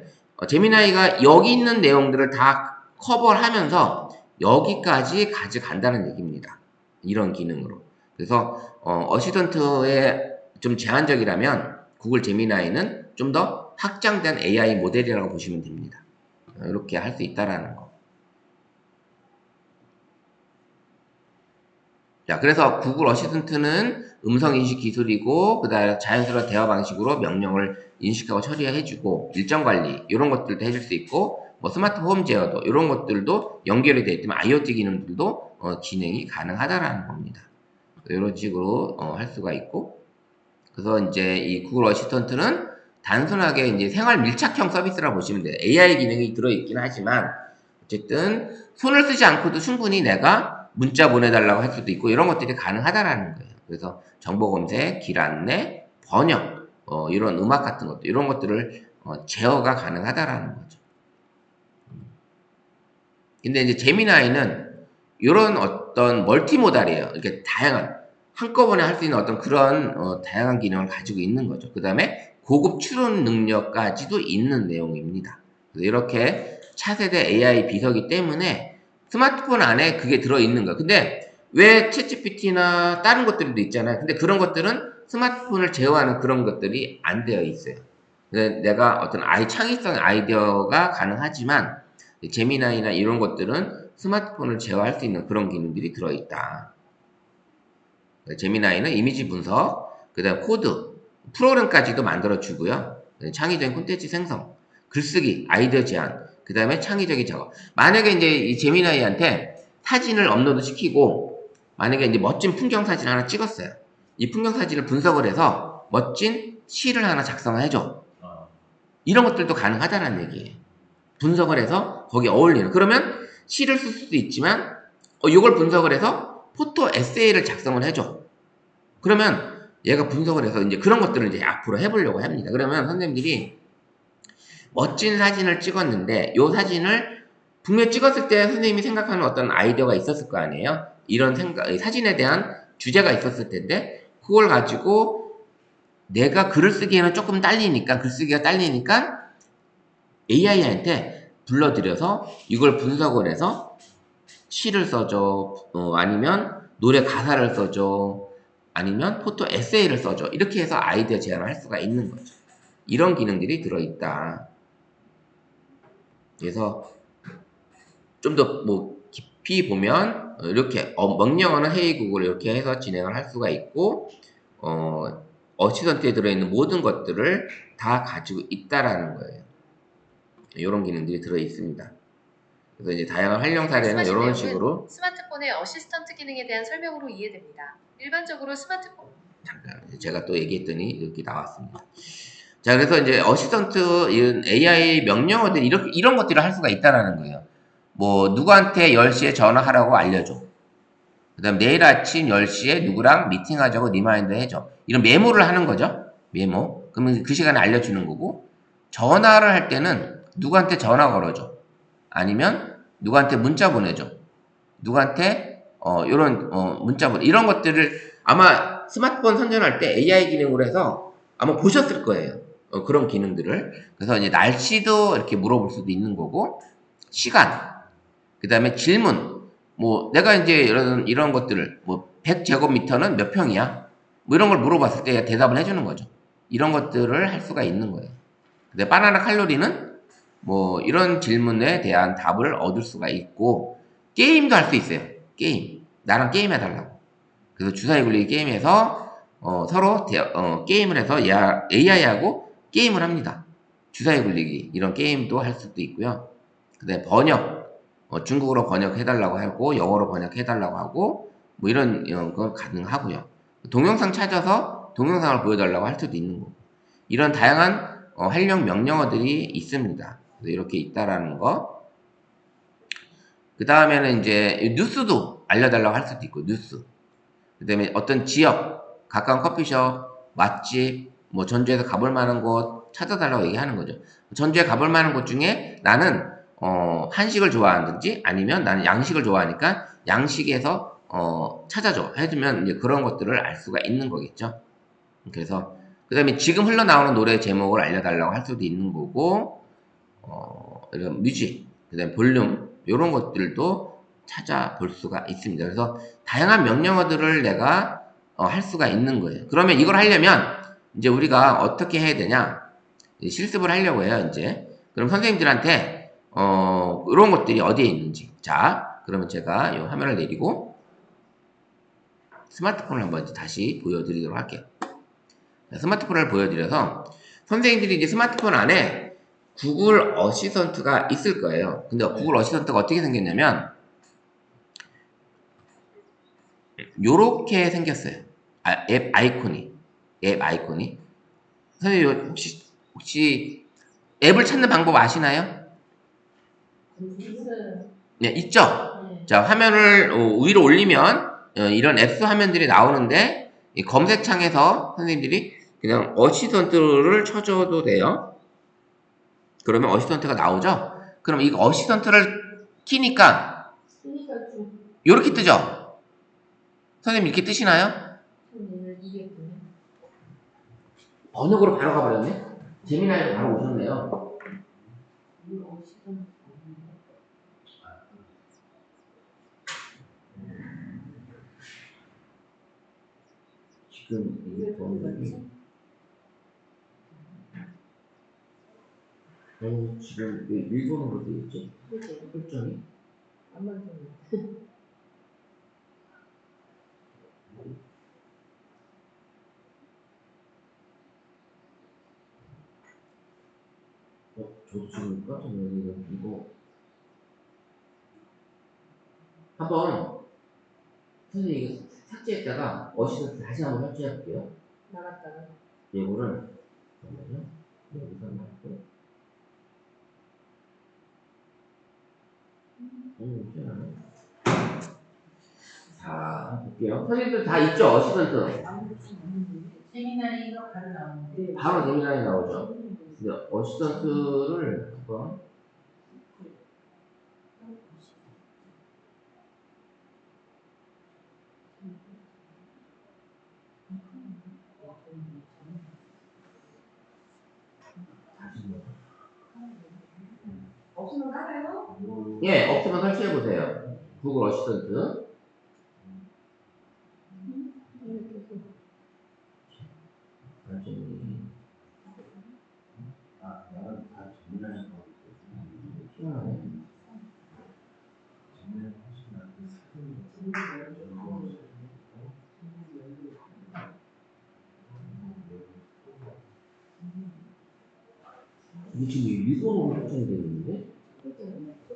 S1: 제미나이가 여기 있는 내용들을 다 커버를 하면서 여기까지 가져간다는 얘기입니다. 이런 기능으로. 그래서 어시스턴트에 좀 제한적이라면 구글 제미나이는 좀 더 확장된 AI 모델이라고 보시면 됩니다. 이렇게 할 수 있다라는 거. 자, 그래서 구글 어시스턴트는 음성 인식 기술이고, 그 다음에 자연스러운 대화 방식으로 명령을 인식하고 처리해주고, 일정 관리, 이런 것들도 해줄 수 있고, 뭐 스마트 홈 제어도, 이런 것들도 연결이 되어 있지만, IoT 기능들도 진행이 가능하다라는 겁니다. 이런 식으로 할 수가 있고, 그래서 이제 이 구글 어시스턴트는 단순하게 이제 생활 밀착형 서비스라고 보시면 돼요. AI 기능이 들어있긴 하지만, 어쨌든 손을 쓰지 않고도 충분히 내가 문자 보내달라고 할 수도 있고 이런 것들이 가능하다라는 거예요. 그래서 정보 검색, 길 안내, 번역, 이런 음악 같은 것들 이런 것들을 제어가 가능하다라는 거죠. 근데 이제 제미나이는 이런 어떤 멀티모달이에요. 이렇게 다양한 한꺼번에 할 수 있는 어떤 그런 다양한 기능을 가지고 있는 거죠. 그 다음에 고급 추론 능력까지도 있는 내용입니다. 그래서 이렇게 차세대 AI 비서기 때문에 스마트폰 안에 그게 들어있는 거예요. 근데 왜 챗GPT나 다른 것들도 있잖아요. 근데 그런 것들은 스마트폰을 제어하는 그런 것들이 안 되어 있어요. 내가 어떤 창의성 아이디어가 가능하지만 제미나이나 이런 것들은 스마트폰을 제어할 수 있는 그런 기능들이 들어있다. 제미나이는 이미지 분석, 그 다음 코드, 프로그램까지도 만들어주고요. 창의적인 콘텐츠 생성, 글쓰기, 아이디어 제안, 그 다음에 창의적인 작업. 만약에 이제 이 제미나이한테 사진을 업로드 시키고, 만약에 이제 멋진 풍경 사진 하나 찍었어요. 이 풍경 사진을 분석을 해서 멋진 시를 하나 작성해줘. 이런 것들도 가능하다는 얘기예요. 분석을 해서 거기에 어울리는. 그러면 시를 쓸 수도 있지만, 이걸 분석을 해서 포토 에세이를 작성을 해줘. 그러면 얘가 분석을 해서 이제 그런 것들을 이제 앞으로 해보려고 합니다. 그러면 선생님들이 멋진 사진을 찍었는데 이 사진을 분명히 찍었을 때 선생님이 생각하는 어떤 아이디어가 있었을 거 아니에요? 이런 사진에 대한 주제가 있었을 텐데 그걸 가지고 내가 글을 쓰기에는 조금 글쓰기가 딸리니까 AI한테 불러들여서 이걸 분석을 해서 시를 써줘, 아니면 노래 가사를 써줘, 아니면 포토 에세이를 써줘. 이렇게 해서 아이디어 제안을 할 수가 있는 거죠. 이런 기능들이 들어있다. 그래서 좀 더 뭐 깊이 보면 이렇게 명령어는 헤이 구글 이렇게 해서 진행을 할 수가 있고 어시스턴트에 들어있는 모든 것들을 다 가지고 있다라는 거예요. 이런 기능들이 들어 있습니다. 그래서 이제 다양한 활용 사례는
S6: 말씀하신
S1: 이런
S6: 내용은
S1: 식으로
S6: 스마트폰의 어시스턴트 기능에 대한 설명으로 이해됩니다. 일반적으로 스마트폰
S1: 잠깐 제가 또 얘기했더니 이렇게 나왔습니다. 자, 그래서 이제 어시스턴트 이런 AI 명령어들 이런 것들을 할 수가 있다라는 거예요. 뭐 누구한테 10시에 전화하라고 알려줘. 그다음 내일 아침 10시에 누구랑 미팅하자고 리마인드 해줘. 이런 메모를 하는 거죠. 메모. 그러면 그 시간에 알려주는 거고 전화를 할 때는 누구한테 전화 걸어줘. 아니면 누구한테 문자 보내줘. 누구한테 이런 문자 보내 이런 것들을 아마 스마트폰 선전할 때 AI 기능으로 해서 아마 보셨을 거예요. 그런 기능들을. 그래서 이제 날씨도 이렇게 물어볼 수도 있는 거고 시간, 그 다음에 질문. 뭐 내가 이제 이런 것들을 뭐 100제곱미터는 몇 평이야? 뭐 이런 걸 물어봤을 때 대답을 해주는 거죠. 이런 것들을 할 수가 있는 거예요. 근데 바나나 칼로리는 뭐 이런 질문에 대한 답을 얻을 수가 있고 게임도 할 수 있어요. 게임. 나랑 게임 해달라고. 그래서 주사위 굴리기 게임에서 서로 게임을 해서 AI하고 게임을 합니다. 주사위 굴리기 이런 게임도 할 수도 있고요. 그다음에 번역. 중국어로 번역해달라고 하고 영어로 번역해달라고 하고 뭐 이런 건 가능하고요. 동영상 찾아서 동영상을 보여달라고 할 수도 있는 거고 이런 다양한 활용 명령어들이 있습니다. 그래서 이렇게 있다라는 거. 그 다음에는 이제 뉴스도 알려달라고 할 수도 있고 뉴스. 그 다음에 어떤 지역, 가까운 커피숍, 맛집, 뭐 전주에서 가볼 만한 곳 찾아달라고 얘기하는 거죠. 전주에 가볼 만한 곳 중에 나는 한식을 좋아하는지 아니면 나는 양식을 좋아하니까 양식에서 찾아줘 해주면 이제 그런 것들을 알 수가 있는 거겠죠. 그래서 그 다음에 지금 흘러나오는 노래 제목을 알려달라고 할 수도 있는 거고 이런 뮤직, 그 다음에 볼륨 이런 것들도 찾아볼 수가 있습니다. 그래서 다양한 명령어들을 내가 할 수가 있는 거예요. 그러면 이걸 하려면 이제 우리가 어떻게 해야 되냐? 실습을 하려고 해요. 이제 그럼 선생님들한테 이런 것들이 어디에 있는지. 자, 그러면 제가 이 화면을 내리고 스마트폰을 한번 다시 보여드리도록 할게요. 스마트폰을 보여드려서 선생님들이 이제 스마트폰 안에 구글 어시스턴트가 있을 거예요. 근데 구글 어시스턴트가 어떻게 생겼냐면 요렇게 생겼어요. 앱 아이콘이. 선생님 혹시 앱을 찾는 방법 아시나요?
S3: 있어요.
S1: 네, 있죠?
S3: 네.
S1: 자, 화면을 위로 올리면 이런 앱스 화면들이 나오는데 이 검색창에서 선생님들이 그냥 어시스턴트를 쳐줘도 돼요. 그러면 어시스턴트가 나오죠? 그럼 이 어시스턴트를 키니까
S3: 그러니까 좀
S1: 이렇게 뜨죠? 선생님 이렇게 뜨시나요?
S3: 이겠군요.
S1: 번역으로 바로 가버렸네? 재미나게 바로 오셨네요.
S3: 이거 시선
S1: 지금 이게 번역이 지금 왜 일본어로 되어 있죠?
S3: 그죠?
S1: 설정이?
S3: 안 맞네.
S1: 저도 지금 깜짝 놀랐는데 이거 한번 선생님 이거 삭제했다가 어시스턴트 다시 한번 설치해 볼게요.
S3: 나갔다가
S1: 이거를 잠깐만요. 여기서 나왔고 희한하네. 자, 볼게요. 선생님들 다 있죠? 어시스턴트.
S3: 세미나리가 바로 나오는데
S1: 바로 재미나이 나오죠. 근데 어시스턴트를 한번
S3: 없으면 깔아요?
S1: 예, 없으면 설치해 보세요. 구글 어시스턴트.
S4: 아, 나는 다 재미나는 거.
S1: 희한하네.
S4: 재미나는 훨씬 낫지.
S1: 이게 지금 일본어로 설정이 되어 있는데?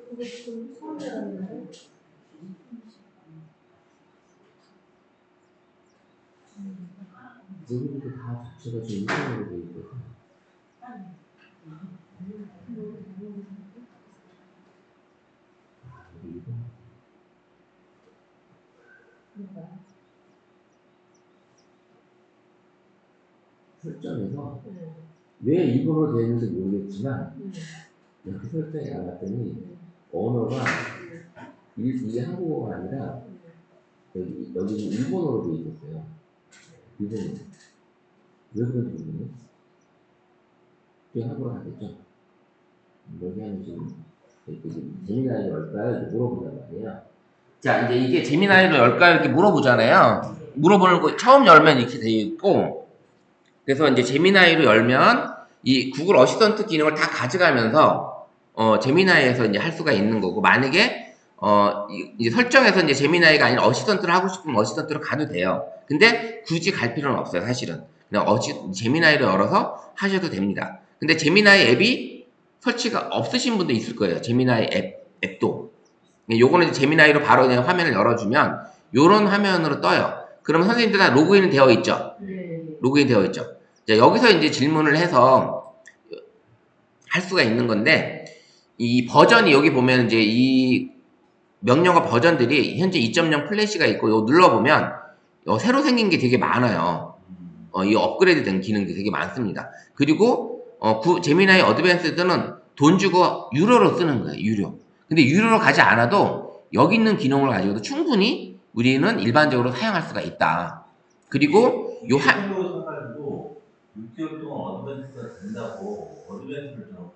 S3: 그게 지금 처음 알았는데
S1: 여기도 다 자체가 지금 일본어로 되어 있어서. 여기 일본어. 설정에서 왜 일본어로 되어 있는지 모르겠지만 내가 그 설정에 나갔더니 언어가 이게 한국어가 아니라 여기는 일본어로 되어 있었어요. 일본어. 왜 그런지 모르겠네. 그게 한국어 하겠죠? 여기 하면 지금 재미나이를 열까요? 이렇게 물어보단 말이에요. 자, 이제 이게 재미나이를 열까요? 이렇게 물어보잖아요. 물어보는 거 처음 열면 이렇게 되어 있고, 그래서 이제 재미나이로 열면 이 구글 어시스턴트 기능을 다 가져가면서 재미나이에서 이제 할 수가 있는 거고, 만약에 이제 설정에서 이제 재미나이가 아닌 어시스턴트를 하고 싶으면 어시스턴트로 가도 돼요. 근데 굳이 갈 필요는 없어요, 사실은. 그냥 재미나이를 열어서 하셔도 됩니다. 근데 재미나이 앱이 설치가 없으신 분도 있을 거예요. 재미나이 앱도. 요거는 이제 재미나이로 바로 그냥 화면을 열어주면 요런 화면으로 떠요. 그러면 선생님들 다 로그인 되어 있죠?
S3: 네.
S1: 로그인 되어 있죠. 자, 여기서 이제 질문을 해서 할 수가 있는 건데, 이 버전이 여기 보면 이제 이 명령어 버전들이 현재 2.0 플래시가 있고, 요 눌러보면 새로 생긴 게 되게 많아요. 이 업그레이드 된 기능들이 되게 많습니다. 그리고 제미나이 어드밴스드는 돈 주고 유료로 쓰는 거예요. 유료. 근데 유료로 가지 않아도 여기 있는 기능을 가지고도 충분히 우리는 일반적으로 사용할 수가 있다. 그리고 요
S4: 한국어 사가지고 6개월 동안 어드밴스가 된다고 어드밴스를 좀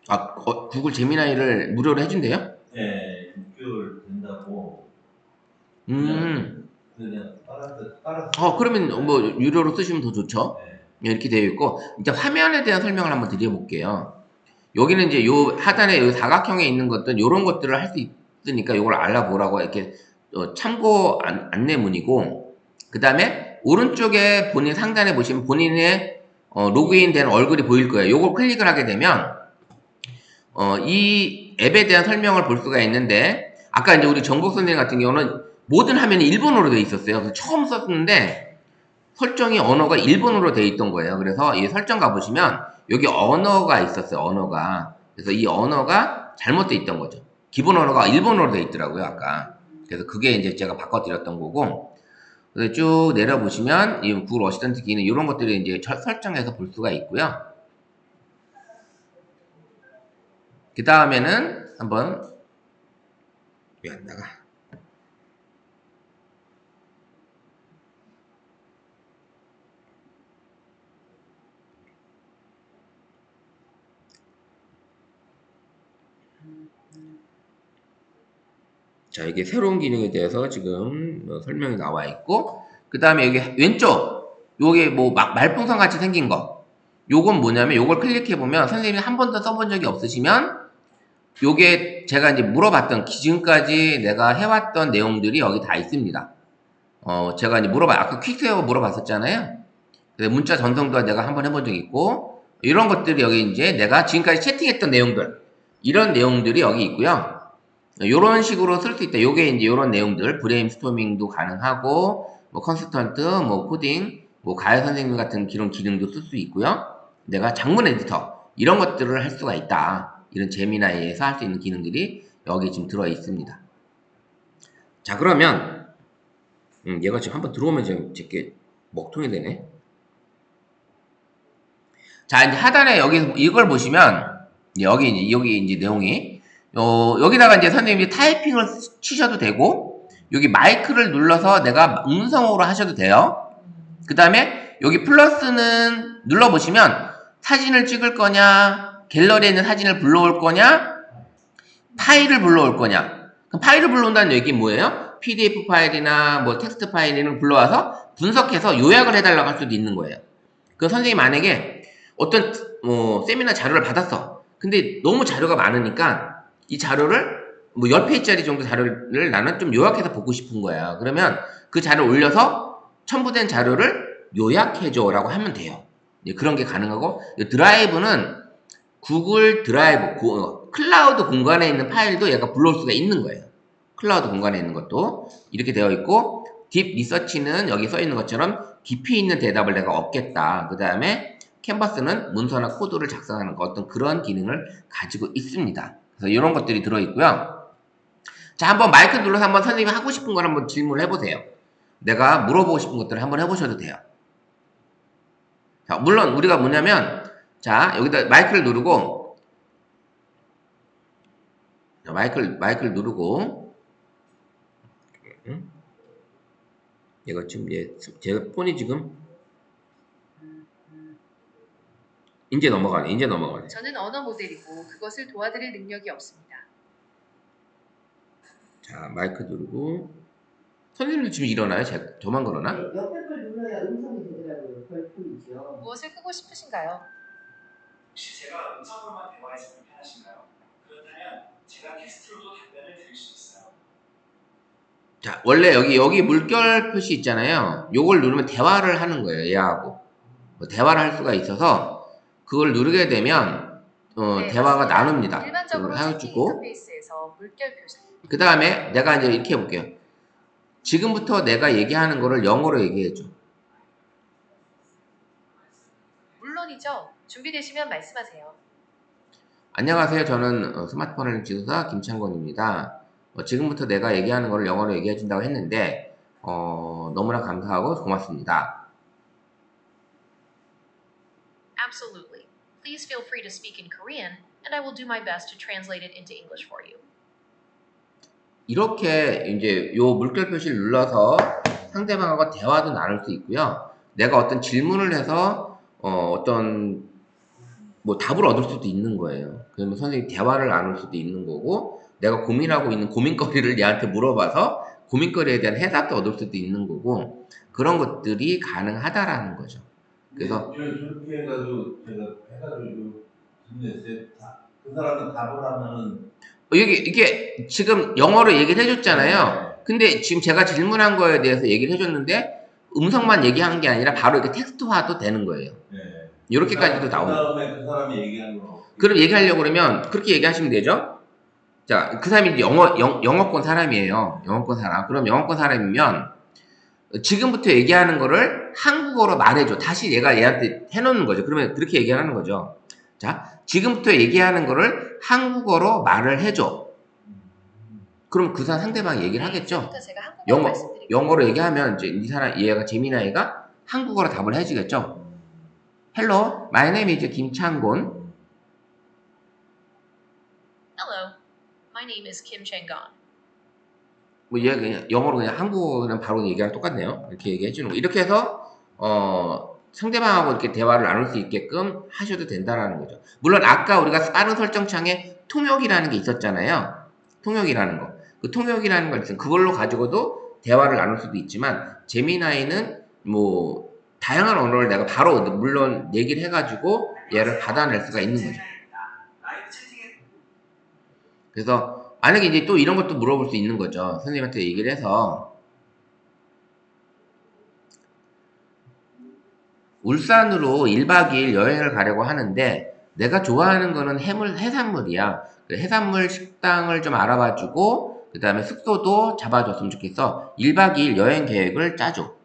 S4: 깔았거든요.
S1: 구글 제미나이를 무료로 해준대요?
S4: 네, 6개월 된다고
S1: 음.
S4: 그냥 깔았어.
S1: 그러면 뭐 유료로 쓰시면 더 좋죠.
S4: 네.
S1: 이렇게 되어 있고, 이제 화면에 대한 설명을 한번 드려볼게요. 여기는 이제 요 하단에 요 사각형에 있는 것들, 요런 것들을 할 수 있으니까 요걸 알아보라고 이렇게 참고 안내문이고, 그 다음에 오른쪽에 본인 상단에 보시면 본인의 로그인 된 얼굴이 보일 거예요. 요걸 클릭을 하게 되면 이 앱에 대한 설명을 볼 수가 있는데, 아까 이제 우리 정복 선생님 같은 경우는 모든 화면이 일본어로 되어 있었어요. 그래서 처음 썼는데 설정이 언어가 일본어로 되어 있던 거예요. 그래서 이 설정 가보시면 여기 언어가 있었어요. 언어가. 그래서 이 언어가 잘못되어 있던 거죠. 기본 언어가 일본어로 되어 있더라고요. 아까. 그래서 그게 이제 제가 바꿔드렸던 거고, 그래서 쭉 내려보시면 이 구글 어시스턴트 기능 이런 것들을 이제 설정해서 볼 수가 있고요. 그 다음에는 한번 왜 안 나가? 자, 이게 새로운 기능에 대해서 지금 설명이 나와 있고, 그 다음에 여기 왼쪽 요게 뭐 말풍선 같이 생긴 거, 요건 뭐냐면 요걸 클릭해 보면 선생님이 한 번도 써본 적이 없으시면 요게 제가 이제 물어봤던 지금까지 내가 해왔던 내용들이 여기 다 있습니다. 제가 이제 아까 퀵세어 물어봤었잖아요. 그래서 문자 전송도 내가 한번 해본 적이 있고, 이런 것들이 여기 이제 내가 지금까지 채팅했던 내용들, 이런 내용들이 여기 있고요. 요런 식으로 쓸 수 있다. 요게 이제 요런 내용들, 브레인스토밍도 가능하고, 뭐 컨스턴트, 뭐 코딩, 뭐 가야 선생님 같은 이런 기능도 쓸 수 있고요. 내가 장문 에디터, 이런 것들을 할 수가 있다. 이런 제미나이에서 할 수 있는 기능들이 여기 지금 들어 있습니다. 자, 그러면 얘가 지금 한번 들어오면 지금 이렇게 먹통이 되네. 자, 이제 하단에 여기 이걸 보시면 여기 이제 내용이 여기다가 이제 선생님이 타이핑을 치셔도 되고 여기 마이크를 눌러서 내가 음성으로 하셔도 돼요. 그 다음에 여기 플러스는 눌러보시면 사진을 찍을 거냐, 갤러리에 있는 사진을 불러올 거냐, 파일을 불러올 거냐. 그럼 파일을 불러온다는 얘기는 뭐예요? PDF 파일이나 뭐 텍스트 파일을 불러와서 분석해서 요약을 해달라고 할 수도 있는 거예요. 그 선생님이 만약에 어떤 세미나 자료를 받았어. 근데 너무 자료가 많으니까 이 자료를 뭐 10페이지짜리 정도 자료를 나는 좀 요약해서 보고 싶은 거야. 그러면 그 자료를 올려서 첨부된 자료를 요약해줘라고 하면 돼요. 그런 게 가능하고 드라이브는 구글 드라이브 클라우드 공간에 있는 파일도 얘가 불러올 수가 있는 거예요. 클라우드 공간에 있는 것도 이렇게 되어 있고 딥 리서치는 여기 써 있는 것처럼 깊이 있는 대답을 내가 얻겠다. 그 다음에 캔버스는 문서나 코드를 작성하는 어떤 그런 기능을 가지고 있습니다. 그래서 이런 것들이 들어있고요. 자, 한번 마이크 눌러서 한번 선생님이 하고 싶은 걸 한번 질문을 해보세요. 내가 물어보고 싶은 것들을 한번 해보셔도 돼요. 자, 물론 우리가 뭐냐면 자, 여기다 마이크를 누르고 자, 마이크를 누르고 얘가 지금 제 폰이 지금 이제 넘어가네.
S6: 저는 언어 모델이고 그것을 도와드릴 능력이 없습니다.
S1: 자, 마이크 누르고 선생님도 지금 일어나요? 저만 그러나?
S3: 네, 옆에 걸 눌러야 음성이 되더라고요. 별풍이죠.
S6: 무엇을 끄고 싶으신가요?
S7: 혹시 제가 음성으로만 대화해서 불편하신가요? 그렇다면 제가 텍스트로도 답변을 드릴 수 있어요.
S1: 자, 원래 여기 물결 표시 있잖아요. 요걸 누르면 대화를 하는 거예요. 얘하고 대화를 할 수가 있어서 그걸 누르게 되면
S6: 네,
S1: 대화가
S6: 맞습니다.
S1: 나눕니다.
S6: 일반적으로
S1: 그걸
S6: 채팅
S1: 해주고
S6: 인터페이스에서 물결 표시.
S1: 그 다음에 내가 이제 이렇게 해볼게요. 지금부터 내가 얘기하는 거를 영어로 얘기해줘.
S6: 물론이죠. 준비되시면 말씀하세요.
S1: 안녕하세요. 저는 스마트폰 지도사 김창곤입니다. 지금부터 내가 얘기하는 거를 영어로 얘기해준다고 했는데 너무나 감사하고 고맙습니다.
S2: Absolutely. Please feel free to speak in Korean, and I will do my best to translate it into English for you.
S1: 이렇게 이제 요 물결 표시를 눌러서 상대방하고 대화도 나눌 수 있고요. 내가 어떤 질문을 해서 어떤 뭐 답을 얻을 수도 있는 거예요. 그러면 선생님 대화를 나눌 수도 있는 거고 내가 고민하고 있는 고민거리를 얘한테 물어봐서 고민거리에 대한 해답도 얻을 수도 있는 거고 그런 것들이 가능하다라는 거죠. 그래서
S4: 저렇게 해가지고 제가 해가지고 질문했어요. 그 사람이 답을 하면은
S1: 이게 지금 영어로 얘기를 해줬잖아요. 근데 지금 제가 질문한 거에 대해서 얘기를 해줬는데 음성만 얘기한 게 아니라 바로 이렇게 텍스트화도 되는 거예요.
S4: 네.
S1: 이렇게까지도 나옵니다.
S4: 그다음에 그 사람이 얘기한 거.
S1: 그럼 얘기하려고 그러면 그렇게 얘기하시면 되죠. 자, 그 사람이 영어권 사람이에요. 영어권 사람. 그럼 영어권 사람이면 지금부터 얘기하는 거를 한국어로 말해줘. 다시 얘한테 해놓는 거죠. 그러면 그렇게 얘기하는 거죠. 자, 지금부터 얘기하는 거를 한국어로 말을 해줘. 그럼 그 사람 상대방이 얘기를 하겠죠.
S6: 지금부터 제가 한국어로 말씀드릴게요.
S1: 영어로 얘기하면 이제 이 사람 얘가 재미나이가 한국어로 답을 해주겠죠. Hello, my name is 김창곤.
S2: Hello, my name is Kim Chang-gon.
S1: 뭐 얘가 그냥 영어로 그냥 한국어 그냥 바로 얘기랑 똑같네요. 이렇게 얘기해 주는 거. 이렇게 해서 상대방하고 이렇게 대화를 나눌 수 있게끔 하셔도 된다라는 거죠. 물론 아까 우리가 빠른 설정창에 통역이라는 게 있었잖아요. 통역이라는 거. 그 통역이라는 걸 그걸로 가지고도 대화를 나눌 수도 있지만 제미나이는 뭐 다양한 언어를 내가 바로 물론 얘기를 해가지고 얘를 받아낼 수가 있는 거죠.
S7: 라이브 채팅에
S1: 그래서 만약에 이제 또 이런 것도 물어볼 수 있는 거죠. 선생님한테 얘기를 해서 울산으로 1박 2일 여행을 가려고 하는데 내가 좋아하는 거는 해산물이야. 해산물 식당을 좀 알아봐주고 그 다음에 숙소도 잡아줬으면 좋겠어. 1박 2일 여행 계획을 짜줘.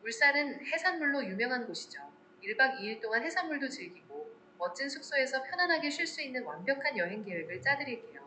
S6: 울산은 해산물로 유명한 곳이죠. 1박 2일 동안 해산물도 즐기고 멋진 숙소에서 편안하게 쉴 수 있는 완벽한 여행 계획을 짜드릴게요.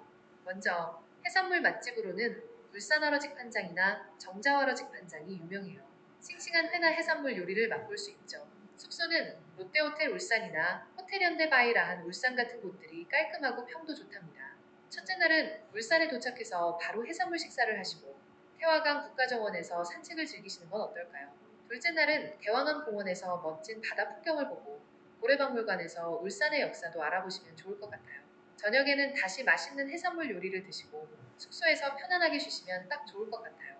S6: 먼저 해산물 맛집으로는 울산어러직 판장이나 정자어러직 판장이 유명해요. 싱싱한 회나 해산물 요리를 맛볼 수 있죠. 숙소는 롯데호텔 울산이나 호텔 현대바이라한 울산 같은 곳들이 깔끔하고 평도 좋답니다. 첫째 날은 울산에 도착해서 바로 해산물 식사를 하시고 태화강 국가정원에서 산책을 즐기시는 건 어떨까요? 둘째 날은 대왕암 공원에서 멋진 바다 풍경을 보고 고래박물관에서 울산의 역사도 알아보시면 좋을 것 같아요. 저녁에는 다시 맛있는 해산물 요리를 드시고 숙소에서 편안하게 쉬시면 딱 좋을 것 같아요.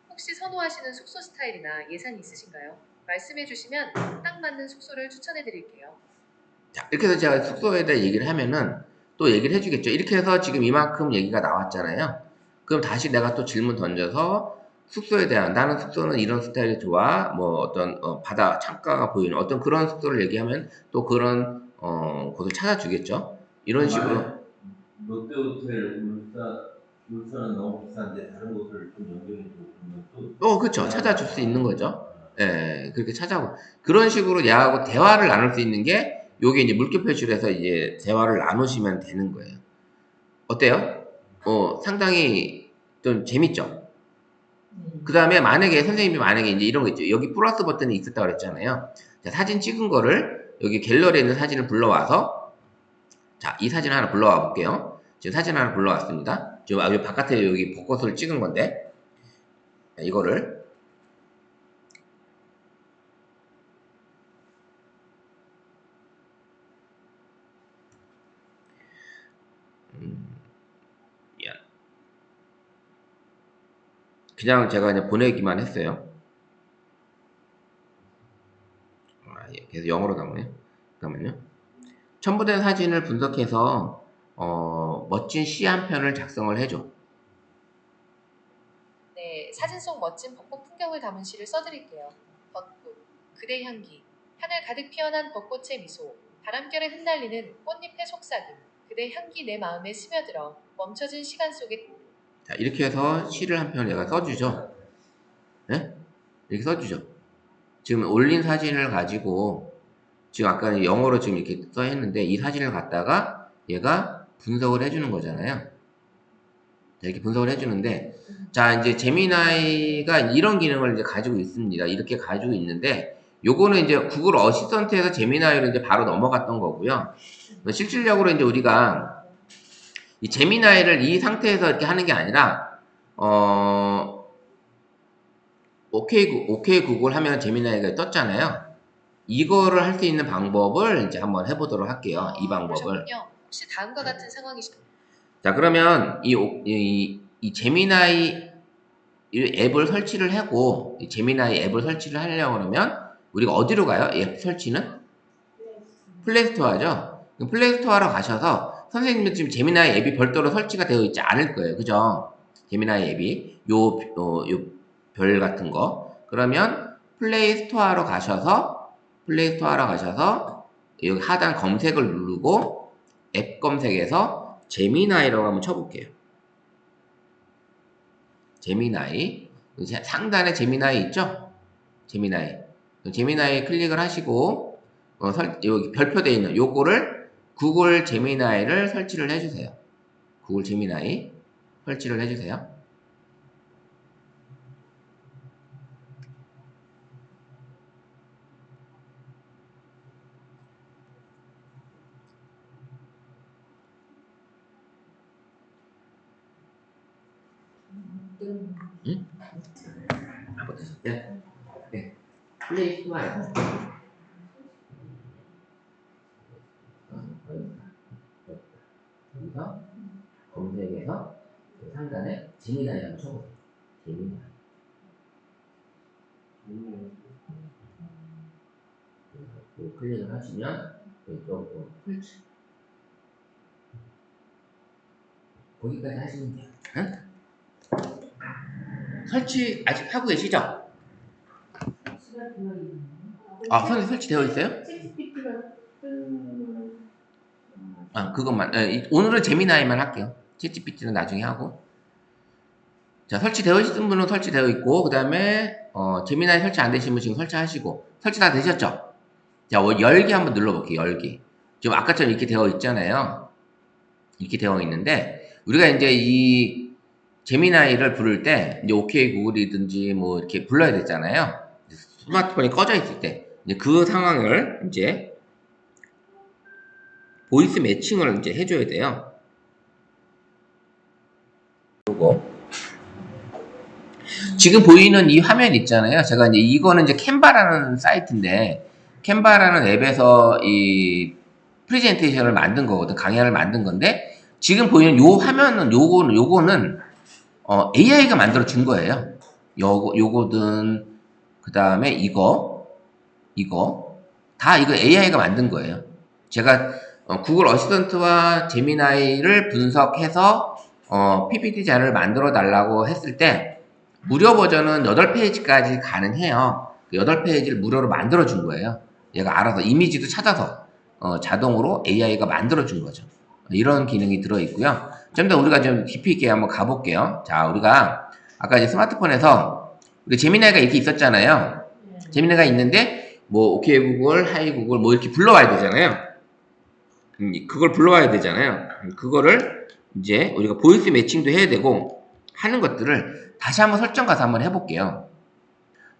S6: 혹시 선호하시는 숙소 스타일이나 예산이 있으신가요? 말씀해 주시면 딱 맞는 숙소를 추천해 드릴게요.
S1: 자, 이렇게 해서 제가 숙소에 대해 얘기를 하면은 또 얘기를 해주겠죠. 이렇게 해서 지금 이만큼 얘기가 나왔잖아요. 그럼 다시 내가 또 질문 던져서 숙소에 대한 나는 숙소는 이런 스타일이 좋아. 뭐 어떤 바다 창가가 보이는 어떤 그런 숙소를 얘기하면 또 그런 곳을 찾아주겠죠. 이런 식으로.
S4: 롯데호텔 울산은 너무 비싼데 다른 곳을 좀 연결해주고 그러면 또
S1: 그렇죠. 찾아줄 수 있는 거죠. 예, 그렇게 찾아보고 그런 식으로 야하고 대화를 나눌 수 있는 게 요게 이제 물결 표출해서 이제 대화를 나누시면 되는 거예요. 어때요? 상당히 좀 재밌죠? 그 다음에 선생님이 만약에 이제 이런 거 있죠. 여기 플러스 버튼이 있었다고 그랬잖아요. 자, 사진 찍은 거를 여기 갤러리에 있는 사진을 불러와서 자, 이 사진 하나 불러와 볼게요. 지금 사진 하나 불러왔습니다. 지금 여기 바깥에 여기 벚꽃을 찍은 건데 이거를 미안. 그냥 제가 그냥 보내기만 했어요. 예, 계속 영어로 나오네. 잠깐만요. 첨부된 사진을 분석해서 멋진 시 한 편을 작성을 해줘.
S6: 네, 사진 속 멋진 벚꽃 풍경을 담은 시를 써드릴게요. 벚꽃, 그대 향기, 하늘 가득 피어난 벚꽃의 미소, 바람결에 흩날리는 꽃잎의 속삭임, 그대 향기 내 마음에 스며들어 멈춰진 시간 속에.
S1: 자, 이렇게 해서 시를 한 편 내가 써주죠. 네? 이렇게 써주죠. 지금 올린 사진을 가지고 지금 아까 영어로 지금 이렇게 써있는데 이 사진을 갖다가 얘가 분석을 해주는 거잖아요. 자, 이렇게 분석을 해주는데 자 이제 제미나이가 이런 기능을 이제 가지고 있습니다. 이렇게 가지고 있는데 요거는 이제 구글 어시스턴트에서 제미나이로 이제 바로 넘어갔던 거고요. 실질적으로 이제 우리가 이 제미나이를 이 상태에서 이렇게 하는 게 아니라 오케이 구글 하면 제미나이가 떴잖아요. 이거를 할 수 있는 방법을 이제 한번 해보도록 할게요. 이 방법을.
S6: 그러셨군요. 혹시 다음과 같은 상황이신가요?
S1: 자, 그러면 이 제미나이 이 앱을 설치를 하고, 이 제미나이 앱을 설치를 하려고 그러면, 우리가 어디로 가요? 앱 설치는? 플레이스토어죠? 플레이스토어로 가셔서, 선생님은 지금 제미나이 앱이 별도로 설치가 되어 있지 않을 거예요. 그죠? 제미나이 앱이. 요 별 같은 거. 그러면 플레이스토어로 가셔서, 여기 하단 검색을 누르고, 앱 검색에서 제미나이라고 한번 쳐볼게요. 제미나이. 상단에 제미나이 있죠? 제미나이 클릭을 하시고, 여기 별표되어 있는 요거를 구글 제미나이를 설치를 해주세요. 구글 제미나이 설치를 해주세요. 응? 네. 플레이스토어에서 여기서 검색해서 상단에 제미나이 한번 쳐보세요. 제미나이. 클릭을 하시면 이쪽 설치. 거기까지 하시면 돼요. 응? 설치 아직 하고 계시죠? 선생님 설치되어 있어요? 그것만. 오늘은 제미나이만 할게요. 챗GPT는 나중에 하고. 자, 설치되어 있는 분은 설치되어 있고, 그 다음에, 제미나이 설치 안 되신 분 지금 설치하시고, 설치 다 되셨죠? 자, 열기 한번 눌러볼게요, 열기. 지금 아까처럼 이렇게 되어 있잖아요. 이렇게 되어 있는데, 우리가 이제 이 제미나이를 부를 때 이제 오케이 구글이든지 뭐 이렇게 불러야 되잖아요. 스마트폰이 꺼져 있을 때 이제 그 상황을 이제 보이스 매칭을 이제 해줘야 돼요. 요거 지금 보이는 이 화면 있잖아요. 제가 이제 이거는 이제 캔바라는 사이트인데 캔바라는 앱에서 이 프레젠테이션을 만든 거거든. 강의를 만든 건데 지금 보이는 요 화면은 요거는 AI가 만들어 준 거예요. 요거든 그 다음에 이거 다 이거 AI가 만든 거예요. 제가 구글 어시스턴트와 제미나이를 분석해서 PPT 자료를 만들어 달라고 했을 때 무료 버전은 8페이지까지 가능해요. 8페이지를 무료로 만들어 준 거예요. 얘가 알아서 이미지도 찾아서 자동으로 AI가 만들어 준 거죠. 이런 기능이 들어 있고요. 좀 더 우리가 좀 깊이 있게 한번 가볼게요. 자, 우리가 아까 이제 스마트폰에서 우리 제미나이가 이렇게 있었잖아요. 제미나이가 있는데 뭐 오케이 구글, 하이 구글 뭐 이렇게 불러와야 되잖아요. 그걸 불러와야 되잖아요. 그거를 이제 우리가 보이스 매칭도 해야 되고 하는 것들을 다시 한번 설정 가서 한번 해볼게요.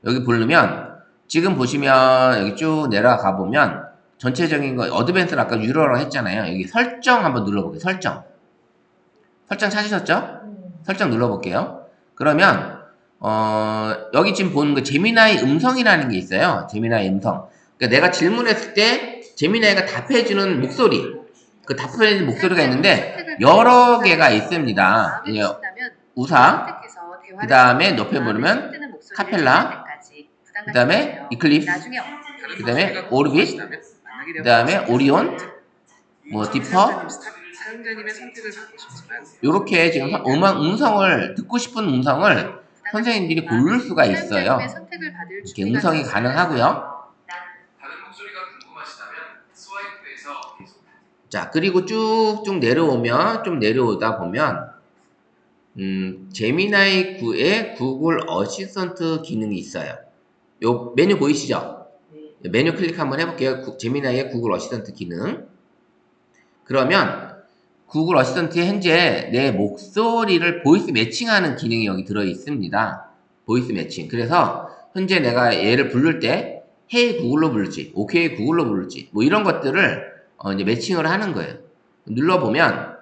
S1: 여기 부르면 지금 보시면 여기 쭉 내려가 보면 전체적인 거 어드밴스를 아까 유료라고 했잖아요. 여기 설정 한번 눌러볼게요. 설정 찾으셨죠? 설정 눌러볼게요. 그러면 여기 지금 보는 거 제미나이 음성이라는 게 있어요. 제미나이 음성. 그러니까 내가 질문했을 때 제미나이가 답해주는 목소리, 그 답해주는 목소리가 있는데 여러 개가 있습니다. 우사, 그 다음에 옆에 보면 카펠라, 그 다음에 이클립스, 그 다음에 오르빗, 그 다음에 오리온, 뭐 디퍼, 요렇게 지금 음성을 듣고 싶은 음성을 선생님들이 고를 수가 있어요. 이렇게 음성이 가능하고요. 자, 그리고 쭉쭉 내려오면 좀 내려오다 보면 제미나이 9에 구글 어시스턴트 기능이 있어요. 요 메뉴 보이시죠? 메뉴 클릭 한번 해볼게요. 제미나이의 구글 어시스턴트 기능. 그러면 구글 어시스턴트에 현재 내 목소리를 보이스 매칭하는 기능이 여기 들어 있습니다. 보이스 매칭. 그래서 현재 내가 얘를 부를 때 헤이 구글로 부를지, 오케이 구글로 부를지, 뭐 이런 것들을 이제 매칭을 하는 거예요. 눌러보면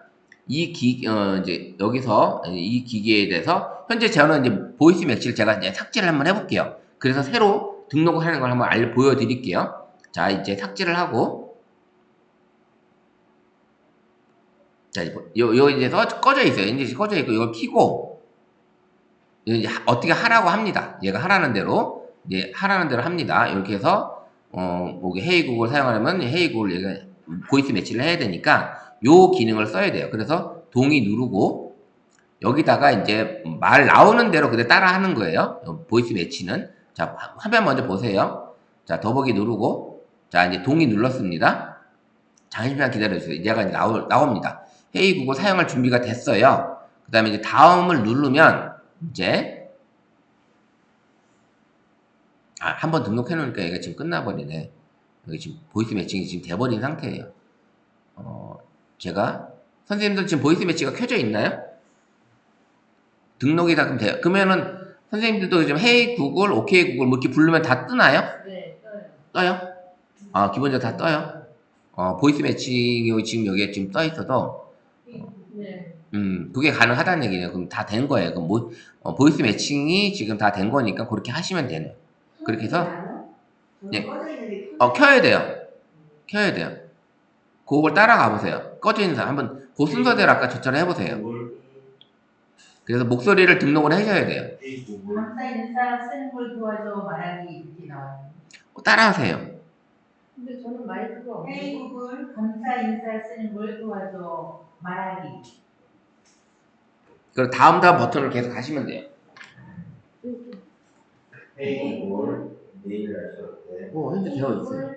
S1: 이제 여기서 이 기기에 대해서 현재 저는 이제 보이스 매치를 제가 이제 삭제를 한번 해볼게요. 그래서 새로 등록을 하는 걸 한번 보여드릴게요. 자, 이제 삭제를 하고 자, 이제 꺼져 있어요. 이제 꺼져 있고 이걸 켜고 이제 어떻게 하라고 합니다. 얘가 하라는 대로 합니다. 이렇게 해서 뭐 헤이 구글 사용하려면 헤이 구글 얘가 보이스 매치를 해야 되니까 요 기능을 써야 돼요. 그래서 동의 누르고 여기다가 이제 말 나오는 대로 그대로 따라 하는 거예요. 보이스 매치는. 자, 화면 먼저 보세요. 자, 더보기 누르고 자, 이제 동의 눌렀습니다. 잠시만 기다려주세요. 얘가 이제 나옵니다. 헤이 구글 사용할 준비가 됐어요. 그 다음에 이제 다음을 누르면 이제 한번 등록해 놓으니까 얘가 지금 끝나버리네. 여기 지금 보이스 매칭이 지금 돼버린 상태예요. 제가 선생님들 지금 보이스 매치가 켜져 있나요? 등록이 다 그럼 돼요. 그러면은 선생님들도 지금 헤이 구글, 오케이 구글 뭐 이렇게 부르면 다 뜨나요?
S3: 네, 떠요.
S1: 떠요? 기본적으로 다 떠요. 보이스 매칭이 지금 여기에 지금 떠 있어도
S3: 네.
S1: 그게 가능하다는 얘기네요. 그럼 다 된 거예요. 그럼 보이스 매칭이 지금 다 된 거니까 그렇게 하시면 되네요. 그렇게 해서 네. 켜야 돼요. 켜야 돼요. 그걸 따라가 보세요. 꺼져 있는 사람 한번 그 순서대로 아까 저처럼 해보세요. 그래서 목소리를 등록을 하셔야 돼요.
S3: 감사 인사 쓰는 걸 도와줘 말하기 이렇게 나와요.
S1: 따라하세요.
S3: 근데 저는 마이크가 없는데. 헤이 구글 감사 인사 쓰는 걸 도와줘 말하기.
S1: 그리고 다음 버튼을 계속 하시면 돼요.
S4: 헤이 구글 내일 하실 때
S1: 현재 되어 있어요.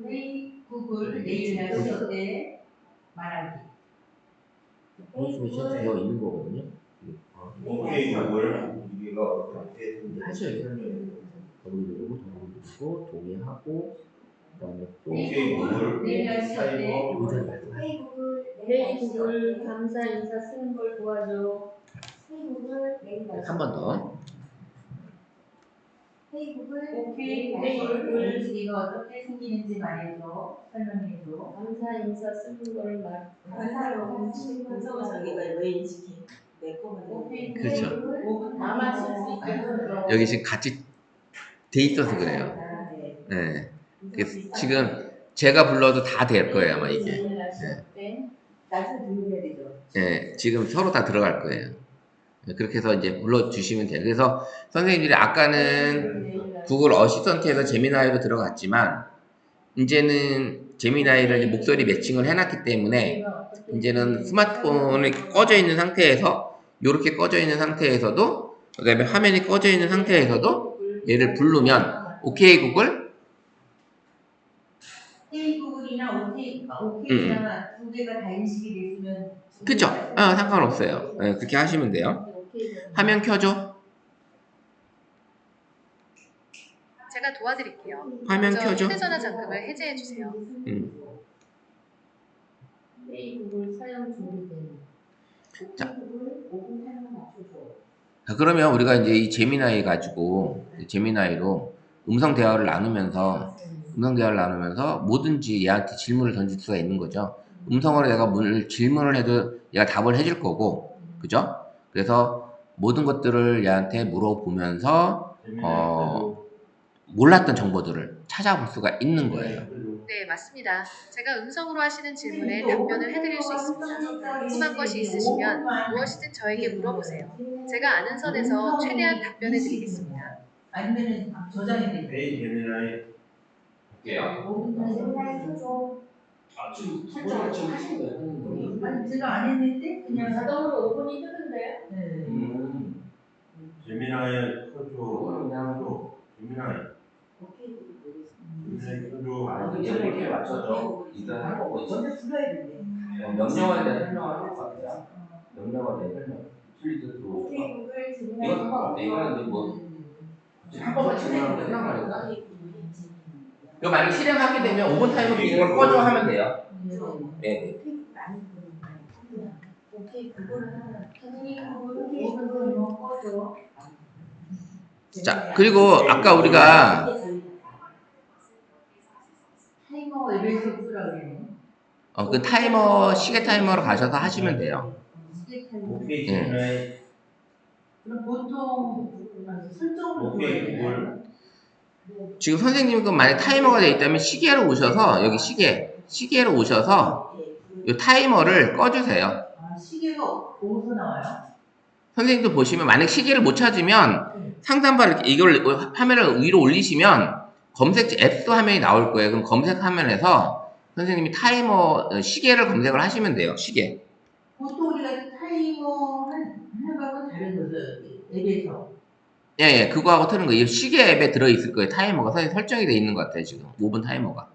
S3: 헤이 구글 내일 하실 때 말하기.
S1: 보이스 매칭 되어 있는 거거든요.
S4: 오케이 구글 우리가 어떻게
S1: 하셔야 돼요.
S4: 설명해
S1: 더블 누르고 동의하고 그다음에 또
S4: 오케이 구글
S3: 내일 하실 때
S1: 의자
S3: 헤이 구글 감사 인사 쓰는 걸 도와줘.
S1: 한 번 더.
S3: 오케이 구글 이거 어떻게 생기는지 말해줘. 설명해줘.
S8: 감사 인사 쓰는 거를 말.
S3: 감사로 분석을 자기가 왜 인식해? 내 거는 오케이
S1: 그렇죠.
S3: 5분 나만 쓸 수 있게 하도록.
S1: 여기 지금 같이 돼 있어서 그래요. 네. 지금 제가 불러도 다 될 거예요, 아마 이게.
S3: 나중에 분류해야 되죠.
S1: 네, 지금 서로 다 들어갈 거예요. 네, 그렇게 해서 이제 불러주시면 돼요. 그래서 선생님들이 아까는 구글 어시스턴트에서 제미나이로 들어갔지만, 이제는 제미나이를 이제 목소리 매칭을 해놨기 때문에, 이제는 스마트폰이 꺼져 있는 상태에서, 이렇게 꺼져 있는 상태에서도, 그 다음에 화면이 꺼져 있는 상태에서도 얘를 부르면, 오케이 구글,
S3: 오케이 구글이나 오케이나 두 개가 다 인식이 됐으면
S1: 그쵸? 상관없어요. 네, 그렇게 하시면 돼요. 화면 켜줘.
S6: 제가 도와드릴게요.
S1: 화면
S6: 먼저
S1: 켜줘.
S6: 휴대전화 잠금을 해제해 주세요.
S8: 헤이 구글 사용 준비된.
S1: 자.
S8: 구글 5분 타이머 맞춰줘.
S1: 자, 그러면 우리가 이제 이 제미나이 가지고, 제미나이로 음성 대화를 나누면서 뭐든지 얘한테 질문을 던질 수가 있는 거죠. 음성으로 내가 질문을 해도 얘가 답을 해줄 거고, 그죠? 그래서 모든 것들을 얘한테 물어보면서, 몰랐던 정보들을 찾아볼 수가 있는 거예요.
S6: 네, 맞습니다. 제가 음성으로 하시는 질문에 답변을 해드릴 수 있습니다. 궁금한 것이 있으시면 무엇이든 저에게 물어보세요. 제가 아는 선에서 최대한 답변해 드리겠습니다.
S3: 아니면은 저장해 드릴게요.
S4: 에이 제미나이
S1: 볼게요.
S8: 지금 설정을 지금 하신 거예요?
S3: 아니 제가 안 했는데 그냥
S8: 자동으로 5분이 뜨던데요?
S3: 네.
S4: 제미나이 켜줘 제미나이 켜줘
S1: 이렇게 맞춰줘. 이거 한 거고 있어.
S3: 먼저 불러야 된대.
S1: 명령어에 대한 설명을 하는 것 같아요. 명령어에 대한 설명. 틀리든 또. 이건 상관없네. 이거는 이제 뭐, 한 번만 질문하면 끝난 거니까. 이거 만약 실행하게 되면 5분 타이머 이걸 꺼줘 하면 돼요. 네.
S8: 오케이 구글 하나.
S1: 자, 그리고 아까 우리가
S3: 타이머 앱에서 쓰라 그러네.
S1: 그 타이머, 시계 타이머로 가셔서 하시면 돼요.
S4: 오케이 제미나이
S3: 그럼 보통 설정을
S4: 오케이 구글
S1: 지금 선생님 그 만약 타이머가 되어 있다면 시계로 오셔서 여기 시계로 오셔서 이 타이머를 꺼주세요.
S3: 시계가 어디서 나와요?
S1: 선생님도 보시면 만약 시계를 못 찾으면 상단바를 이걸 화면을 위로 올리시면 검색 앱도 화면이 나올 거예요. 그럼 검색 화면에서 선생님이 타이머 시계를 검색을 하시면 돼요. 시계.
S3: 보통 우리가 타이머 하는 거하고 다른 거죠. 앱에서.
S1: 예, 그거하고 틀린 거예요. 이 시계 앱에 들어있을 거예요. 타이머가 선생님 설정이 되어 있는 것 같아요. 지금 5분 타이머가.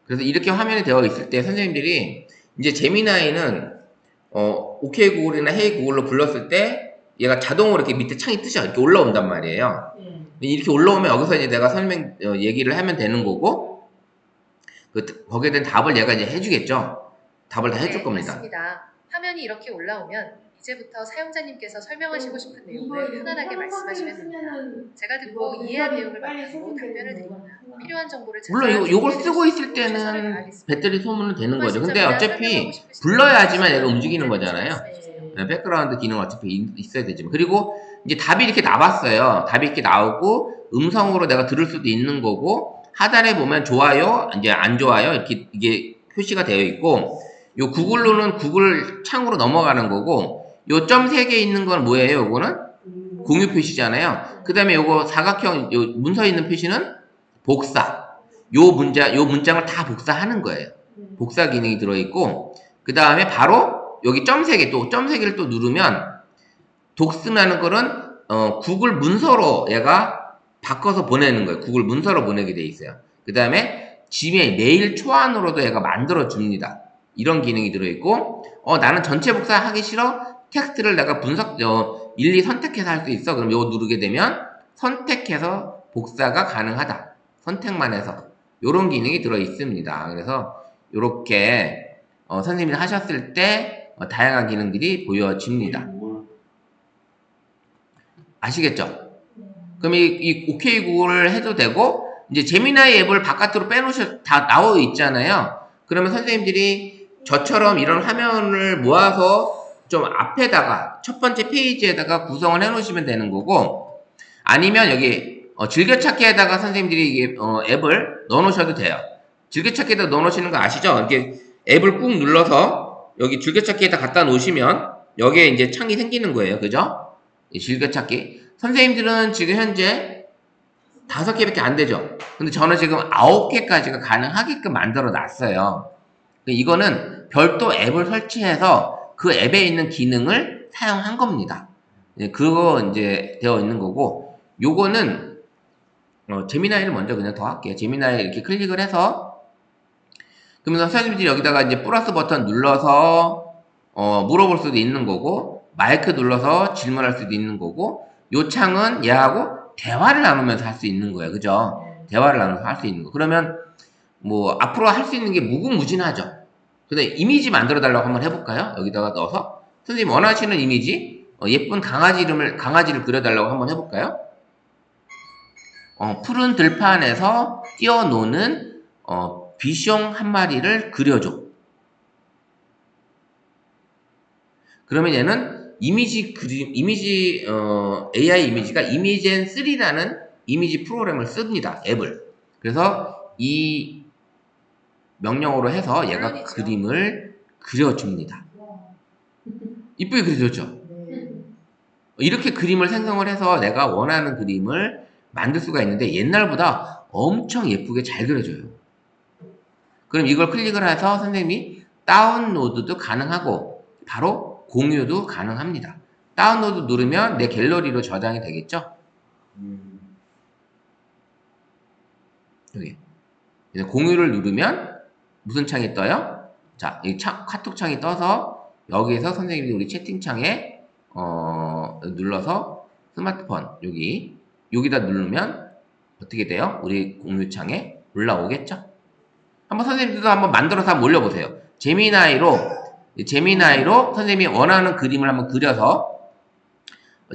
S1: 그래서 이렇게 화면이 되어 있을 때 선생님들이 이제 제미나이는 오케이 구글이나 헤이 구글로 불렀을 때 얘가 자동으로 이렇게 밑에 창이 뜨죠. 이렇게 올라온단 말이에요. 이렇게 올라오면 여기서 이제 내가 얘기를 하면 되는 거고 거기에 대한 답을 얘가 이제 해주겠죠. 답을 다 해줄 겁니다.
S6: 맞습니다. 화면이 이렇게 올라오면 이제부터 사용자님께서 설명하시고 싶은 내용을 편안하게 말씀하시면 됩니다. 제가 듣고 이해한 내용을 바탕으로 답변을 드립니다. 필요한 정보를
S1: 물론 요걸 쓰고 있을 때는 배터리 소모는 되는 거죠. 근데 어차피 불러야지만 얘가 움직이는 거잖아요. 네, 백그라운드 기능 어차피 있어야 되지만. 그리고 이제 답이 이렇게 나왔어요. 답이 이렇게 나오고 음성으로 내가 들을 수도 있는 거고 하단에 보면 좋아요, 이제 안 좋아요 이렇게 이게 표시가 되어 있고 요 구글로는 구글 창으로 넘어가는 거고 요 점 3개 있는 건 뭐예요? 요거는 공유 표시잖아요. 그 다음에 요거 사각형 요 문서에 있는 표시는 복사. 요 문장을 다 복사하는 거예요. 복사 기능이 들어있고 그 다음에 바로 여기 점 3개 또 점 3개를 또 누르면 독스라는 거는 구글 문서로 얘가 바꿔서 보내는 거예요. 구글 문서로 보내게 돼 있어요. 그 다음에 지메일 메일 초안으로도 얘가 만들어 줍니다. 이런 기능이 들어있고 나는 전체 복사하기 싫어. 텍스트를 내가 일일이 선택해서 할 수 있어. 그럼 이거 누르게 되면 선택해서 복사가 가능하다. 선택만 해서. 요런 기능이 들어 있습니다. 그래서 요렇게 선생님이 하셨을 때 다양한 기능들이 보여집니다. 아시겠죠? 그럼 이 OK 구글을 해도 되고, 이제 제미나이 앱을 바깥으로 다 나와 있잖아요. 그러면 선생님들이 저처럼 이런 화면을 모아서 좀 앞에다가 첫 번째 페이지에다가 구성을 해 놓으시면 되는 거고, 아니면 여기 즐겨찾기에다가 선생님들이 이게 앱을 넣어 놓으셔도 돼요. 즐겨찾기에다 넣어 놓으시는 거 아시죠? 이렇게 앱을 꾹 눌러서 여기 즐겨찾기에다 갖다 놓으시면 여기에 이제 창이 생기는 거예요. 그죠? 이 즐겨찾기. 선생님들은 지금 현재 5개밖에 안 되죠. 근데 저는 지금 9개까지가 가능하게끔 만들어 놨어요. 이거는 별도 앱을 설치해서 그 앱에 있는 기능을 사용한 겁니다. 그거 이제 되어 있는 거고, 요거는 제미나이를 먼저 그냥 더 할게요. 제미나이 이렇게 클릭을 해서, 그러면 선생님들이 여기다가 이제 플러스 버튼 눌러서 물어볼 수도 있는 거고, 마이크 눌러서 질문할 수도 있는 거고, 요 창은 얘하고 대화를 나누면서 할 수 있는 거예요. 그죠? 대화를 나누면서 할 수 있는 거. 그러면 뭐 앞으로 할 수 있는 게 무궁무진하죠. 근데 이미지 만들어 달라고 한번 해볼까요? 여기다가 넣어서 선생님 원하시는 이미지, 예쁜 강아지를 그려달라고 한번 해볼까요? 푸른 들판에서 뛰어노는 비숑 한 마리를 그려줘. 그러면 얘는 AI 이미지가 이미젠3라는 이미지 프로그램을 씁니다. 앱을. 그래서 이 명령어로 해서 얘가
S6: 물론이죠.
S1: 그림을 그려줍니다. 이쁘게 그려줬죠? 이렇게 그림을 생성을 해서 내가 원하는 그림을 만들 수가 있는데 옛날보다 엄청 예쁘게 잘 그려줘요. 그럼 이걸 클릭을 해서 선생님이 다운로드도 가능하고 바로 공유도 가능합니다. 다운로드 누르면 내 갤러리로 저장이 되겠죠? 여기. 공유를 누르면 무슨 창이 떠요? 자, 이 카톡 창이 떠서 여기에서 선생님이 우리 채팅창에 눌러서 스마트폰 여기다 누르면 어떻게 돼요? 우리 공유창에 올라오겠죠? 한번 선생님들도 한번 만들어서 한번 올려보세요. 제미나이로 선생님이 원하는 그림을 한번 그려서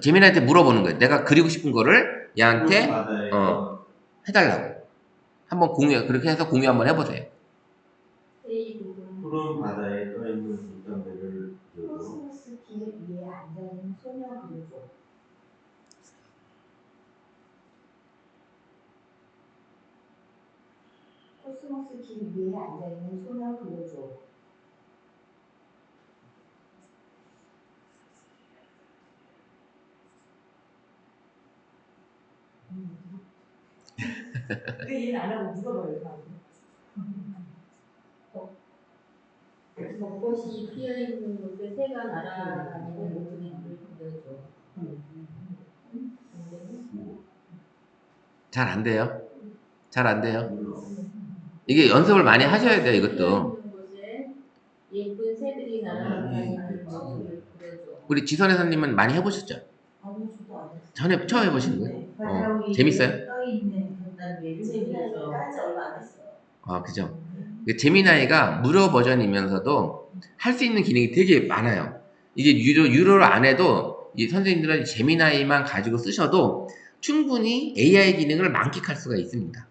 S1: 제미나이한테 물어보는 거예요. 내가 그리고 싶은 거를 얘한테 해달라고. 한번 그렇게 해서 공유 한번 해보세요.
S4: 푸른 바다에 떠 있는 물감들을 그려도
S8: 코스모스 길 위에 앉아있는 소녀 그려줘. 코스모스 길 위에 앉아있는 소녀 그려줘. 왜 얘는 안 하고 물어봐요? 벚꽃이 피어있는 곳에 새가 날아다니는 그림을 그려줘.
S1: 잘 안 돼요. 잘 안 돼요. 이게 연습을 많이 하셔야 돼요, 이것도.
S8: 피어있는 곳에 예쁜 새들이 날아다니는 모습을 그려줘.
S1: 우리 지선혜 선생님은 많이 해보셨죠?
S8: 아니, 저도 안 했어요.
S1: 전에 처음 해보시는 거예요? 재밌어요?
S8: 떠있는 간단히 재미있어. 한지 얼마 안 했어요.
S1: 아, 그죠? 제미나이가 무료 버전이면서도 할 수 있는 기능이 되게 많아요. 이게 유료를 안 해도 이 선생님들은 제미나이만 가지고 쓰셔도 충분히 AI 기능을 만끽할 수가 있습니다.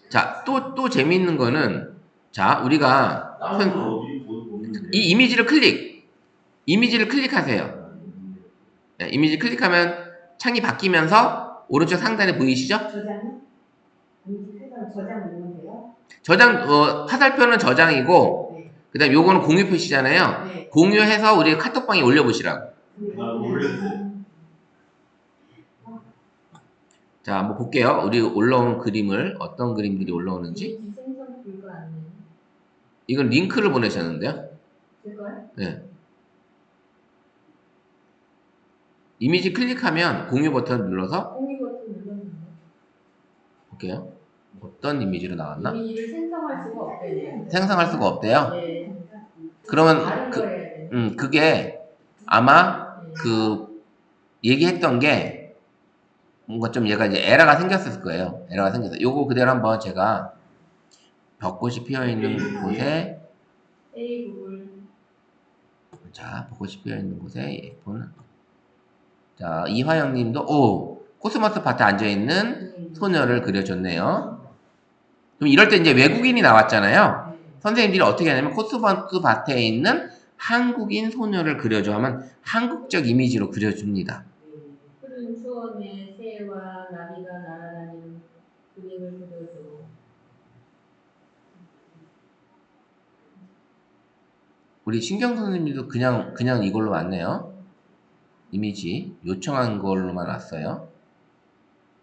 S1: 자, 또 재미있는 거는, 자, 우리가 이 이미지를 클릭하세요. 네, 이미지 클릭하면 창이 바뀌면서 오른쪽 상단에 보이시죠?
S8: 저장은? 저장 누르면 돼요?
S1: 화살표는 저장이고,
S8: 네.
S1: 그 다음 요거는 공유 표시잖아요.
S8: 네.
S1: 공유해서 우리 카톡방에 올려보시라고.
S4: 올렸어요.
S1: 자, 한번 볼게요. 우리 올라온 그림을, 어떤 그림들이 올라오는지.
S8: 이미지 생성 불가 안내.
S1: 이건 링크를 보내셨는데요.
S8: 될까요?
S1: 네. 이미지 클릭하면 공유 버튼 눌러서
S8: 공유 버튼 눌렀는데.
S1: 볼게요. 어떤 이미지로 나왔나?
S8: 이미지를 생성할 수가 없대요.
S1: 생성할 수가 없대요.
S8: 네.
S1: 그러면
S8: 다른 거 해야 돼.
S1: 그게 아마
S8: 네.
S1: 얘기했던 게 뭔가 좀 얘가 이제 에러가 생겼을 거예요. 에러가 생겨서 요거 그대로 한번 제가 벚꽃이 피어 있는 곳에
S8: A 구글.
S1: 자, 벚꽃이 피어 있는 곳에 F는 자, 이화영 님도 오, 코스모스 밭에 앉아 있는 소녀를 그려줬네요. 그럼 이럴 때 이제 외국인이 나왔잖아요. 선생님들이 어떻게 하냐면 코스모스 밭에 있는 한국인 소녀를 그려줘 하면 한국적 이미지로 그려줍니다.
S8: 푸른 초원에 새와 나비가 날아다니는 그림을 그려줘.
S1: 우리 신경 선생님도 그냥 이걸로 왔네요. 이미지 요청한 걸로만 왔어요.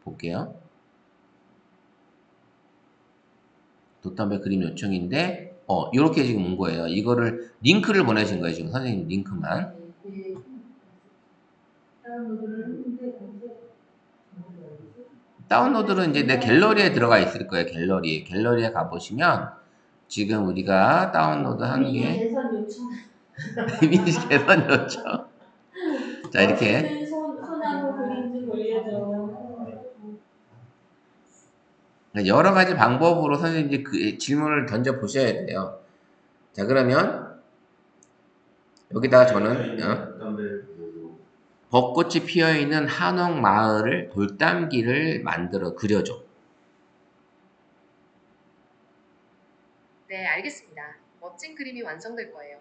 S1: 볼게요. 돛담배 그림 요청인데 요렇게 지금 온 거예요. 이거를 링크를 보내신 거예요. 지금 선생님 링크만. 다운로드는 이제 내 갤러리에 들어가 있을 거예요. 갤러리에 가보시면 지금 우리가 다운로드 한 게
S8: 개선 요청.
S1: 이미지 개선 요청. 자, 이렇게
S8: 멋있는 소나무 그림 좀 올려줘.
S1: 여러 가지 방법으로 선생님이 그 질문을 던져 보셔야 돼요. 자, 그러면 여기다가 저는
S4: 담배를 보고
S1: 벚꽃이 피어 있는 한옥 마을을 돌담길을 만들어 그려줘.
S6: 네, 알겠습니다. 멋진 그림이 완성될 거예요.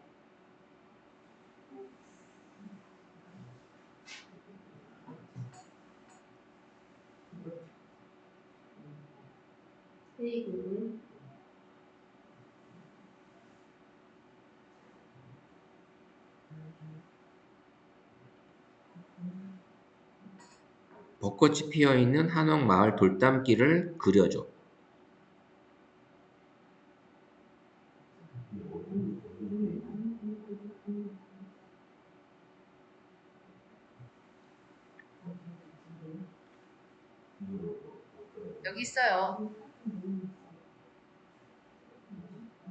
S8: A 구글.
S1: 벚꽃이 피어 있는 한옥 마을 돌담길을 그려줘.
S6: 여기 있어요.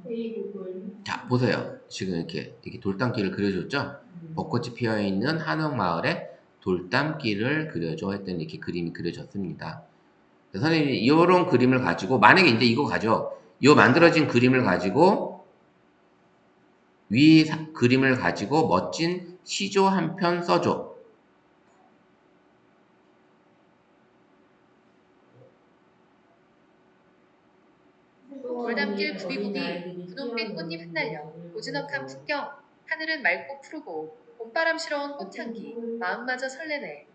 S8: A 구글.
S1: 자, 보세요. 지금 이렇게 돌담길을 그려줬죠? 벚꽃이 피어 있는 한옥 마을에 돌담길을 그려줘 했더니 이렇게 그림이 그려졌습니다. 선생님이 이런 그림을 가지고 만약에 이제 이거 가죠. 요 만들어진 그림을 가지고 그림을 가지고 멋진 시조 한 편 써줘.
S6: 돌담길 구비구비, 분홍빛 꽃잎 흩날려, 고즈넉한 풍경, 하늘은 맑고 푸르고, 봄바람스러운 꽃향기, 마음마저 설레네.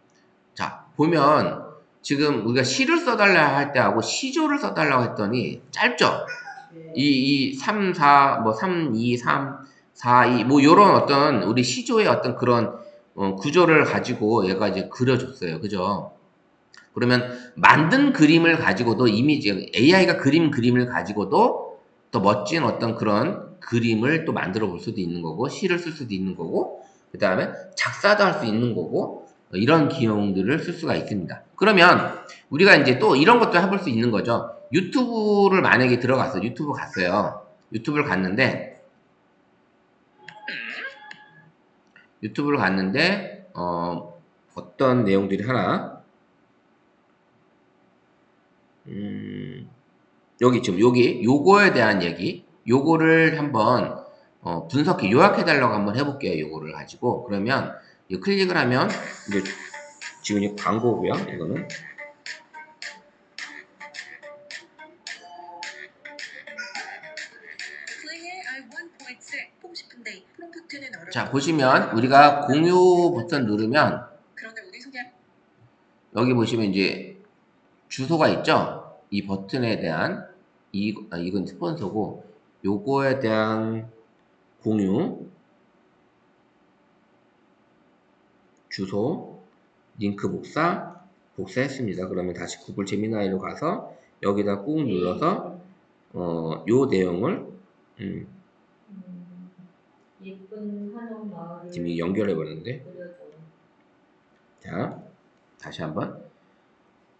S1: 자, 보면 지금 우리가 시를 써달라 할 때하고 시조를 써달라고 했더니 짧죠? 이 3, 4, 뭐 3, 2, 3, 4, 2, 뭐 요런 어떤 우리 시조의 어떤 그런 구조를 가지고 얘가 이제 그려줬어요. 그죠? 그러면 만든 그림을 가지고도 이미지, AI가 그림을 가지고도 또 멋진 어떤 그런 그림을 또 만들어 볼 수도 있는 거고, 시를 쓸 수도 있는 거고, 그 다음에 작사도 할 수 있는 거고, 이런 기능들을 쓸 수가 있습니다. 그러면 우리가 이제 또 이런 것도 해볼 수 있는 거죠. 유튜브를 만약에 유튜브 갔어요. 유튜브를 갔는데, 어떤 내용들이 하나, 여기 지금 요거에 대한 얘기, 요거를 한번 요약해달라고 한번 해볼게요. 요거를 가지고. 그러면 이 클릭을 하면 이제 지금 이 광고고요. 이거는. 자, 보시면 우리가 공유 버튼 누르면 여기 보시면 이제 주소가 있죠? 이 버튼에 대한 이건 스폰서고 요거에 대한 공유 주소 링크 복사했습니다. 그러면 다시 구글 제미나이로 가서 여기다 꾹 눌러서 요 내용을
S8: 예쁜 한옥 마을을
S1: 지금 연결해 버렸는데
S8: 그려줘.
S1: 자 다시 한번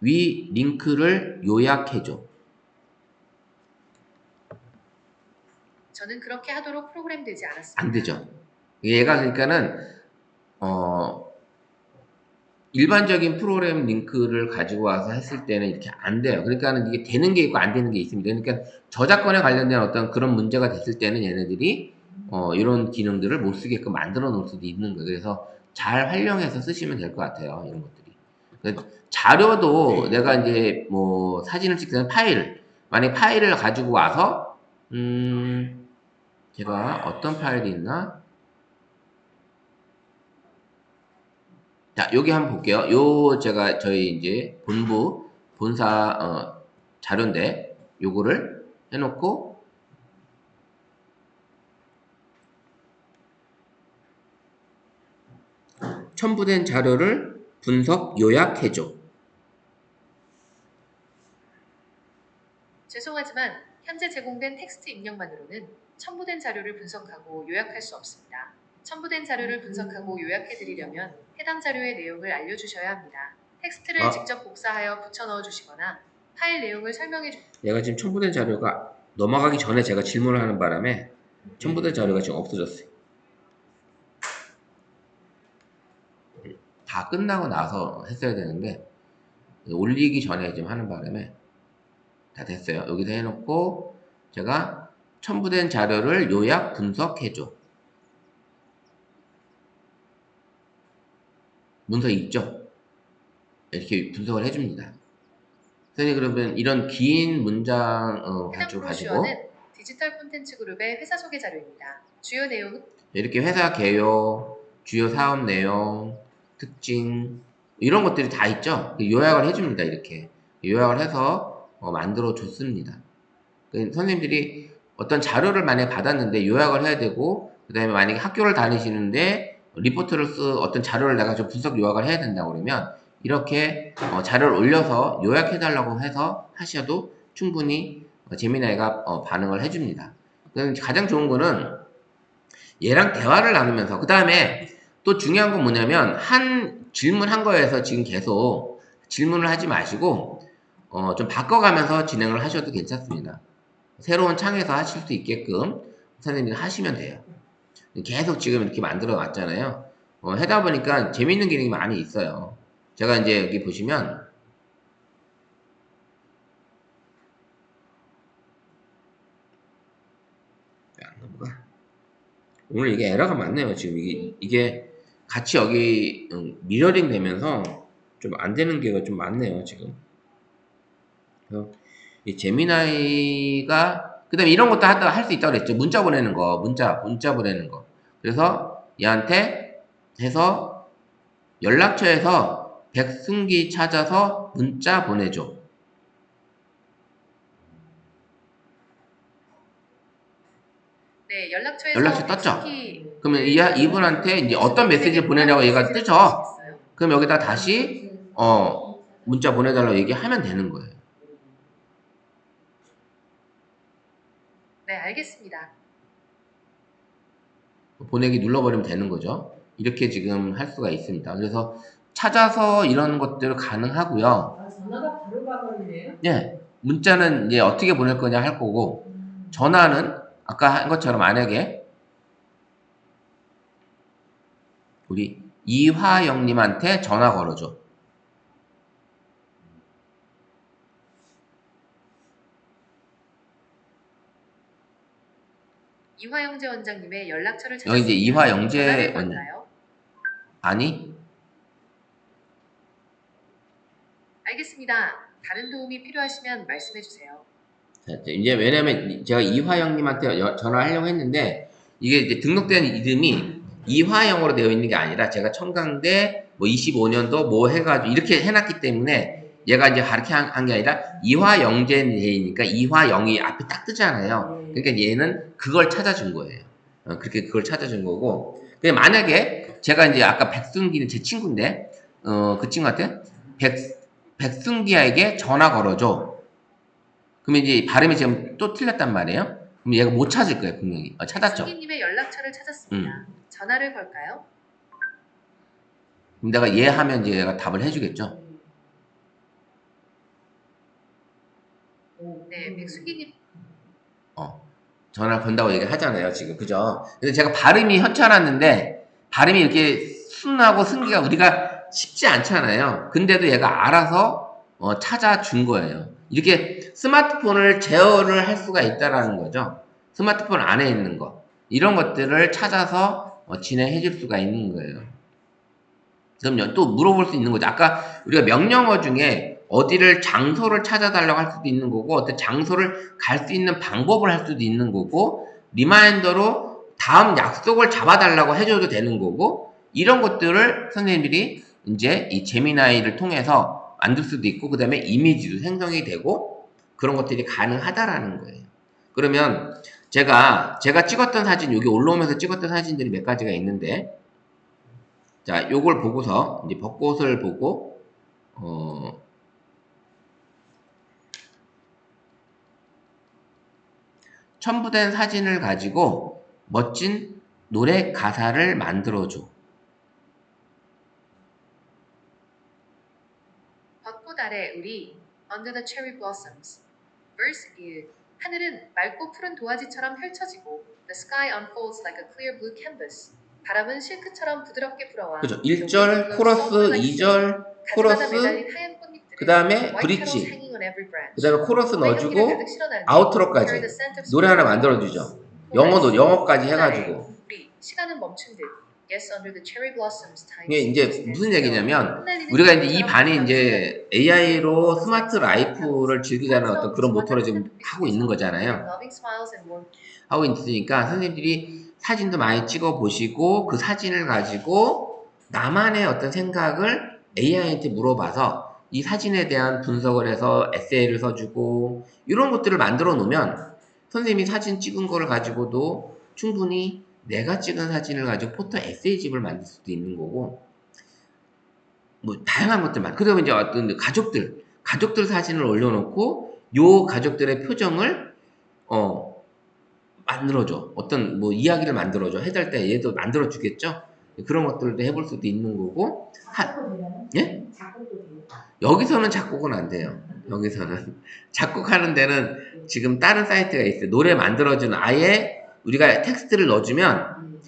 S1: 위 링크를 요약해줘.
S6: 저는 그렇게 하도록 프로그램되지 않았습니다.
S1: 안 되죠. 얘가 그러니까는 일반적인 프로그램 링크를 가지고 와서 했을 때는 이렇게 안 돼요. 그러니까는 이게 되는 게 있고 안 되는 게 있습니다. 그러니까 저작권에 관련된 어떤 그런 문제가 됐을 때는 얘네들이 이런 기능들을 못 쓰게끔 만들어 놓을 수도 있는 거예요. 그래서 잘 활용해서 쓰시면 될 것 같아요. 이런 것들이. 그러니까 자료도 내가 이제 뭐 사진을 찍는 파일, 만약 파일을 가지고 와서 제가 어떤 파일이 있나? 자, 여기 한번 볼게요. 요 제가 저희 이제 본사 자료인데 요거를 해놓고 첨부된 자료를 분석 요약해줘.
S6: 죄송하지만 현재 제공된 텍스트 입력만으로는 첨부된 자료를 분석하고 요약할 수 없습니다. 첨부된 자료를 분석하고 요약해드리려면 해당 자료의 내용을 알려주셔야 합니다. 텍스트를 직접 복사하여 붙여 넣어주시거나 파일 내용을 설명해 주세요.
S1: 얘가 지금 첨부된 자료가 넘어가기 전에 제가 질문을 하는 바람에 첨부된 자료가 지금 없어졌어요. 다 끝나고 나서 했어야 되는데 올리기 전에 지금 하는 바람에 다 됐어요. 여기서 해놓고 제가 첨부된 자료를 요약 분석해줘. 문서 있죠? 이렇게 분석을 해줍니다. 선생님 그러면 이런 긴 문장
S6: 해당
S1: 가지고
S6: 브로슈어는 디지털 콘텐츠 그룹의 회사 소개 자료입니다. 주요 내용은
S1: 이렇게 회사 개요, 주요 사업 내용, 특징 이런 것들이 다 있죠. 요약을 해줍니다. 이렇게 요약을 해서 만들어 줬습니다. 선생님들이 어떤 자료를 만약에 받았는데 요약을 해야 되고 그 다음에 만약에 학교를 다니시는데 리포트를 어떤 자료를 내가 좀 분석 요약을 해야 된다고 그러면 이렇게 자료를 올려서 요약해 달라고 해서 하셔도 충분히 제미나이가 반응을 해줍니다. 가장 좋은 거는 얘랑 대화를 나누면서 그 다음에 또 중요한 건 뭐냐면 한 질문 한 거에서 지금 계속 질문을 하지 마시고 좀 바꿔가면서 진행을 하셔도 괜찮습니다. 새로운 창에서 하실 수 있게끔 선생님이 하시면 돼요. 계속 지금 이렇게 만들어 놨잖아요. 하다 보니까 재밌는 기능이 많이 있어요. 제가 이제 여기 보시면 안 넘어가. 오늘 이게 에러가 많네요. 지금 이게 같이 여기 미러링 되면서 좀 안 되는 게가 좀 많네요. 지금. 그래서 이 제미나이가 그다음에 이런 것도 할 수 있다고 그랬죠. 문자 보내는 거, 문자 보내는 거. 그래서 얘한테 해서 연락처에서 백승기 찾아서 문자 보내줘.
S6: 네, 연락처에서
S1: 연락처 떴죠?
S6: 백승기
S1: 그러면 이분한테 이제 어떤 메시지를 보내려고 얘가 뜨죠? 그럼 여기다 다시 문자 보내달라고 얘기하면 되는 거예요.
S6: 네, 알겠습니다.
S1: 보내기 눌러버리면 되는 거죠. 이렇게 지금 할 수가 있습니다. 그래서 찾아서 이런 것들 가능하고요.
S3: 아, 전화가 바로 가버리네요.
S1: 예, 문자는 이제 어떻게 보낼 거냐 할 거고, 전화는 아까 한 것처럼 만약에 우리 이화영님한테 전화 걸어줘.
S6: 이화영재 원장님의 연락처를
S1: 여기 이제
S6: 찾았습니다.
S1: 이화영재
S6: 전화를 걸까요?
S1: 아니?
S6: 알겠습니다. 다른 도움이 필요하시면 말씀해 주세요.
S1: 자, 이제 왜냐면 제가 이화영님한테 전화하려고 했는데 이게 이제 등록된 이름이 이화영으로 되어 있는 게 아니라 제가 청강대 뭐 25년도 뭐 해가지고 이렇게 해놨기 때문에 얘가 이제 그렇게 한 게 아니라 이화영재 되니까 이화영이 앞에 딱 뜨잖아요. 그러니까 얘는 그걸 찾아준 거예요. 그렇게 그걸 찾아준 거고. 근데 만약에 제가 이제 아까 백승기는 제 친구인데 그 친구한테 백승기에게 전화 걸어줘. 그러면 이제 발음이 지금 또 틀렸단 말이에요. 그럼 얘가 못 찾을 거예요, 분명히. 찾았죠?
S6: 승기님의 연락처를 찾았습니다. 전화를 걸까요?
S1: 그럼 내가 얘 하면 이제 얘가 답을 해주겠죠?
S6: 네, 백승기님.
S1: 전화를 건다고 얘기하잖아요, 지금. 그죠? 근데 제가 발음이 현찮았는데, 발음이 이렇게 순하고 승기가 우리가 쉽지 않잖아요. 근데도 얘가 알아서 찾아준 거예요. 이렇게 스마트폰을 제어를 할 수가 있다라는 거죠. 스마트폰 안에 있는 거. 이런 것들을 찾아서 진행해 줄 수가 있는 거예요. 그럼 또 물어볼 수 있는 거죠. 아까 우리가 명령어 중에 어디를 장소를 찾아달라고 할 수도 있는 거고 어떤 장소를 갈 수 있는 방법을 할 수도 있는 거고 리마인더로 다음 약속을 잡아달라고 해줘도 되는 거고 이런 것들을 선생님들이 이제 이 제미나이를 통해서 만들 수도 있고 그 다음에 이미지도 생성이 되고 그런 것들이 가능하다라는 거예요. 그러면 제가 찍었던 사진 여기 올라오면서 찍었던 사진들이 몇 가지가 있는데 자, 요걸 보고서 이제 벚꽃을 보고 첨부된 사진을 가지고 멋진 노래 가사를 만들어줘.
S6: 벚꽃 아래 우리 Under the cherry blossoms. Verse 1. 하늘은 맑고 푸른 도화지처럼 펼쳐지고 The sky unfolds like a clear blue canvas. 바람은 실크처럼 부드럽게 불어와
S1: 그죠?
S6: The
S1: 1절,
S6: wind blows
S1: 코러스,
S6: softly like
S1: 2절,
S6: 가지마다
S1: 코러스,
S6: 매달린 하얀 꽃잎들은
S1: 그 다음에
S6: white petals
S1: 브릿지,
S6: hanging on every branch.
S1: 그 다음에 코러스
S6: 봄의 향기를
S1: 넣어주고
S6: 가득 실어나르며
S1: 아우트로까지
S6: carry the scent of
S1: 노래 하나
S6: spring
S1: 만들어주죠.
S6: flowers.
S1: 영어까지
S6: 봄날에
S1: 해가지고
S6: 우리 시간은 멈춘 듯 Yes, under the cherry blossoms time
S1: 이게 이제
S6: seems to
S1: 무슨
S6: stand
S1: 얘기냐면
S6: still.
S1: 우리가 이제 이 반이 이제 AI로 스마트 라이프를 즐기자는 어떤 그런 모토로 지금 하고 있는 거잖아요.
S6: Loving smiles and warm
S1: 하고 있으니까 선생님들이 사진도 많이 찍어 보시고 그 사진을 가지고 나만의 어떤 생각을 AI한테 물어봐서 이 사진에 대한 분석을 해서 에세이를 써주고 이런 것들을 만들어 놓으면 선생님이 사진 찍은 거를 가지고도 충분히 내가 찍은 사진을 가지고 포토 에세이집을 만들 수도 있는 거고 뭐 다양한 것들만 그다음에 이제 어떤 가족들 사진을 올려놓고 요 가족들의 표정을 만들어줘. 어떤 뭐 이야기를 만들어줘. 해달 때 얘도 만들어 주겠죠. 그런 것들도 해볼 수도 있는 거고.
S8: 작곡도 되나요?
S1: 예?
S8: 작곡도 돼요.
S1: 여기서는 작곡은 안 돼요. 여기서는 작곡하는 데는 지금 다른 사이트가 있어요. 노래 만들어주는 아예 우리가 텍스트를 넣어주면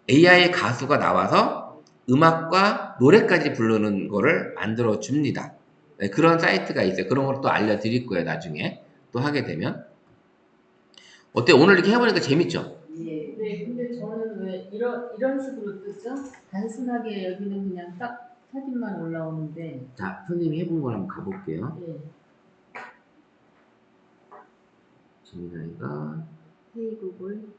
S1: AI 가수가 나와서 음악과 노래까지 부르는 거를 만들어 줍니다. 네, 그런 사이트가 있어요. 그런 걸 또 알려드릴 거예요. 나중에 또 하게 되면. 어때? 오늘 이렇게 해보니까 재밌죠?
S8: 네, 근데 저는 왜 이런 식으로 뜨죠? 단순하게 여기는 그냥 딱 사진만 올라오는데.
S1: 자, 선생님이 해본 걸 한번 가볼게요.
S8: 네.
S1: 재미나이가
S8: 헤이 구글.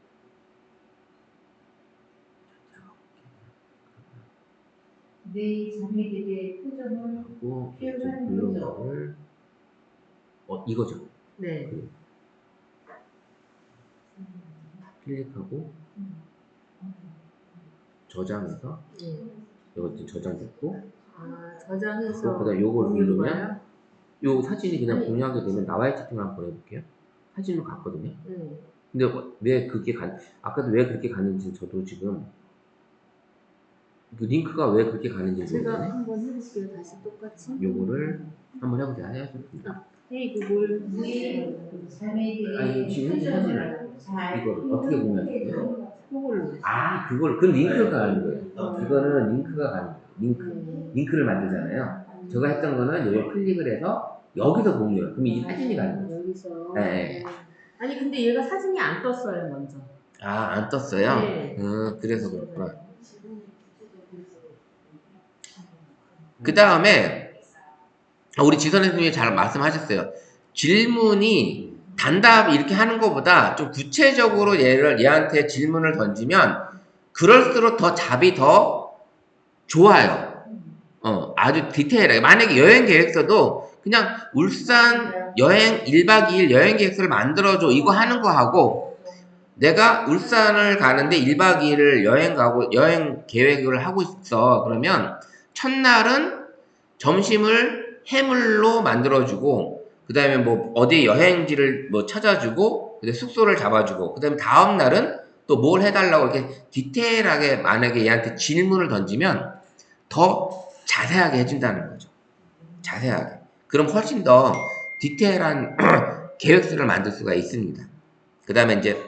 S8: 내 자매들의 표정을
S1: 하고
S8: 표현하는
S1: 부른
S8: 거죠.
S1: 거를 이거죠.
S8: 네.
S1: 클릭하고 저장해서
S8: 네.
S1: 이것도 저장됐고
S8: 아, 저장해서
S1: 그다음 요걸
S8: 올리는
S1: 누르면
S8: 거예요?
S1: 요 사진이 그냥
S8: 아니.
S1: 공유하게 되면 나와의 채팅을 한번 보내볼게요. 사진으로 갔거든요.
S8: 네.
S1: 근데 왜 그렇게 아까도 왜 그렇게 갔는지 저도 지금 그 링크가 왜 그렇게 가는지
S8: 제가
S1: 모르겠네.
S8: 한번 해볼게요. 다시 똑같이.
S1: 요거를 한번 해보세요. 해야겠습니다.
S8: 헤이 구글. 네. 자매들의
S1: 아니 지금 현재 사진을 이걸 어떻게 공유할게요?
S8: 그걸로.
S1: 아 그걸 그 링크가 가는 거예요. 이거는 링크가 가는 거예요. 링크를 만들잖아요. 제가 했던 거는 이걸 클릭을 해서 여기서 공유해요. 그럼 이 사진이 가는 거예요.
S8: 여기서.
S1: 네.
S8: 아니 근데 얘가 사진이 안 떴어요 먼저.
S1: 아 안 떴어요?
S8: 네.
S1: 그래서 그렇구나. 그 다음에 우리 지선 선생님이 잘 말씀하셨어요. 질문이 단답 이렇게 하는 것보다 좀 구체적으로 얘한테 질문을 던지면 그럴수록 더 답이 더 좋아요. 아주 디테일하게. 만약에 여행 계획서도 그냥 울산 여행 1박 2일 여행 계획서를 만들어줘 이거 하는 거 하고 내가 울산을 가는데 1박 2일을 여행 계획을 하고 있어. 그러면 첫날은 점심을 해물로 만들어주고, 그 다음에 뭐, 어디 여행지를 뭐 찾아주고, 그 다음에 숙소를 잡아주고, 그 다음에 다음날은 또 뭘 해달라고 이렇게 디테일하게 만약에 얘한테 질문을 던지면 더 자세하게 해준다는 거죠. 자세하게. 그럼 훨씬 더 디테일한 계획서를 만들 수가 있습니다. 그 다음에 이제,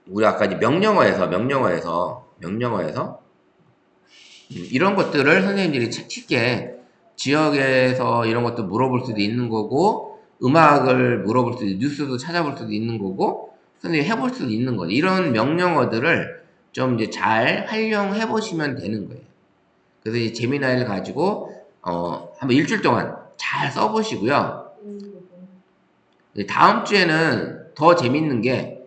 S1: 우리 아까 이제 명령어에서 이런 것들을 선생님들이 쉽게 지역에서 이런 것도 물어볼 수도 있는 거고, 음악을 물어볼 수도 있고, 뉴스도 찾아볼 수도 있는 거고, 선생님이 해볼 수도 있는 거죠. 이런 명령어들을 좀 이제 잘 활용해 보시면 되는 거예요. 그래서 이 제미나이를 가지고, 한번 일주일 동안 잘 써보시고요. 다음 주에는 더 재밌는 게,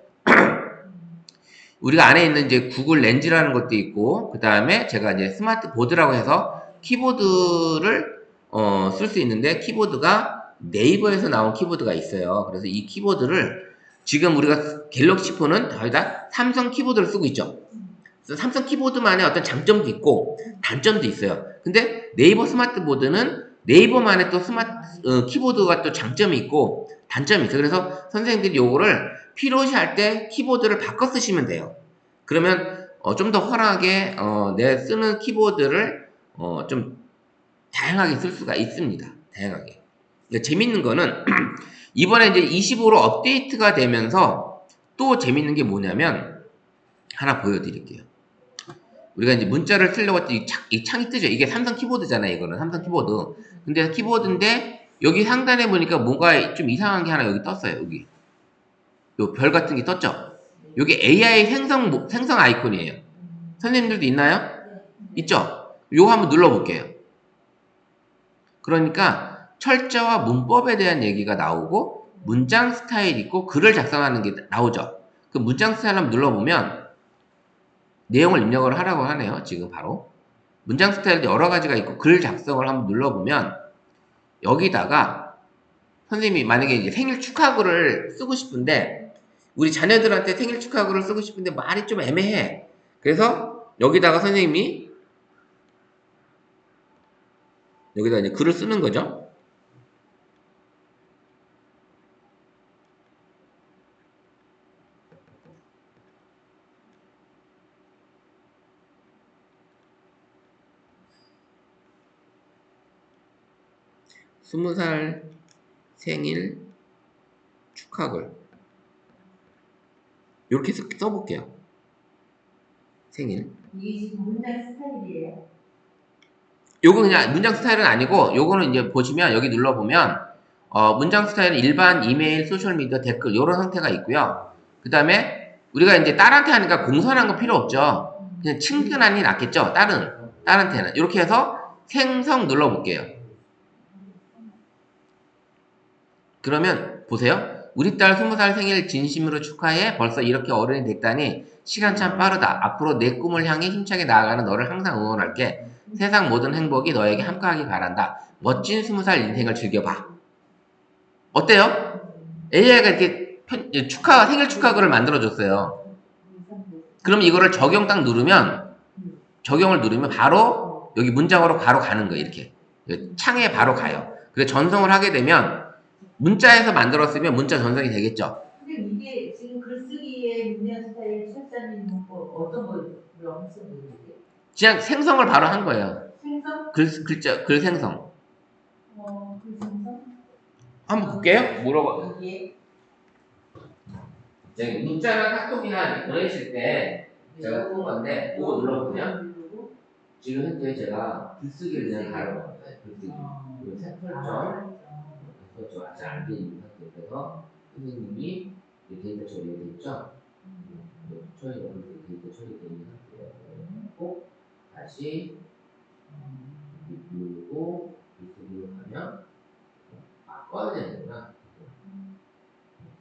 S1: 우리가 안에 있는 이제 구글 렌즈라는 것도 있고, 그 다음에 제가 이제 스마트 보드라고 해서 키보드를 쓸 수 있는데, 키보드가 네이버에서 나온 키보드가 있어요. 그래서 이 키보드를 지금 우리가 갤럭시 폰은 거의 다 삼성 키보드를 쓰고 있죠. 그래서 삼성 키보드만의 어떤 장점도 있고 단점도 있어요. 근데 네이버 스마트 보드는 네이버만의 또 키보드가 또 장점이 있고 단점이 있어요. 그래서 선생님들이 요거를 필요시 할 때 키보드를 바꿔 쓰시면 돼요. 그러면 좀 더 활하게 내 쓰는 키보드를 좀 다양하게 쓸 수가 있습니다. 다양하게. 재밌는 거는 이번에 이제 25로 업데이트가 되면서 또 재밌는 게 뭐냐면 하나 보여드릴게요. 우리가 이제 문자를 쓰려고 할 때 이 창이 뜨죠. 이게 삼성 키보드잖아요. 이거는 삼성 키보드. 근데 키보드인데 여기 상단에 보니까 뭔가 좀 이상한 게 하나 여기 떴어요. 여기 요 별 같은 게 떴죠. 여기 AI 생성 아이콘이에요. 선생님들도 있나요? 있죠? 요거 한번 눌러볼게요. 그러니까 철자와 문법에 대한 얘기가 나오고 문장 스타일 있고 글을 작성하는 게 나오죠. 그 문장 스타일 한번 눌러보면 내용을 입력을 하라고 하네요. 지금 바로 문장 스타일도 여러 가지가 있고 글 작성을 한번 눌러보면 여기다가 선생님이 만약에 이제 생일 축하글을 쓰고 싶은데 우리 자녀들한테 생일 축하글을 쓰고 싶은데 말이 좀 애매해. 그래서 여기다가 선생님이 여기다 이제 글을 쓰는 거죠. 스무 살 생일 축하글 이렇게 써볼게요. 생일.
S8: 이게 지금 문장 스타일이에요.
S1: 요거 그냥 문장 스타일은 아니고 요거는 이제 보시면 여기 눌러보면 문장 스타일은 일반 이메일, 소셜미디어, 댓글 요런 형태가 있고요. 그 다음에 우리가 이제 딸한테 하니까 공손한 거 필요 없죠. 그냥 칭찬하니 낫겠죠. 딸한테는 이렇게 해서 생성 눌러볼게요. 그러면 보세요. 우리 딸 20살 생일 진심으로 축하해. 벌써 이렇게 어른이 됐다니 시간 참 빠르다. 앞으로 내 꿈을 향해 힘차게 나아가는 너를 항상 응원할게. 세상 모든 행복이 너에게 함께하길 바란다. 멋진 20살 인생을 즐겨봐. 어때요? AI가 이렇게 생일 축하글을 만들어줬어요. 그럼 이거를 적용을 누르면 바로 여기 문장으로 바로 가는 거예요. 이렇게 창에 바로 가요. 그래서 전송을 하게 되면 문자에서 만들었으면 문자 전송이 되겠죠.
S8: 근데 이게 지금 글쓰기의 문장 스타일 철자는 뭐 어떤 걸 쓰는 거예요?
S1: 그냥 생성을 바로 한 거예요.
S8: 생성?
S1: 글 생성.
S8: 글 생성?
S1: 한번 볼게요. 물어봐.
S8: 이게
S1: 저기 문자나 카톡이나 보내실 때 제가 푼 건데 그거 눌러보면 지금 현재 제가 글쓰기를 그냥 가려고 글쓰기. 그리고 설정. 그래서 아직 안 돼 있는 상태에서 선생님이 데이터 처리가 됐죠? 처리가 데이터 처리되어 있는 상태고 다시 누르고 글쓰기로 가면 바꿔야 되는구나.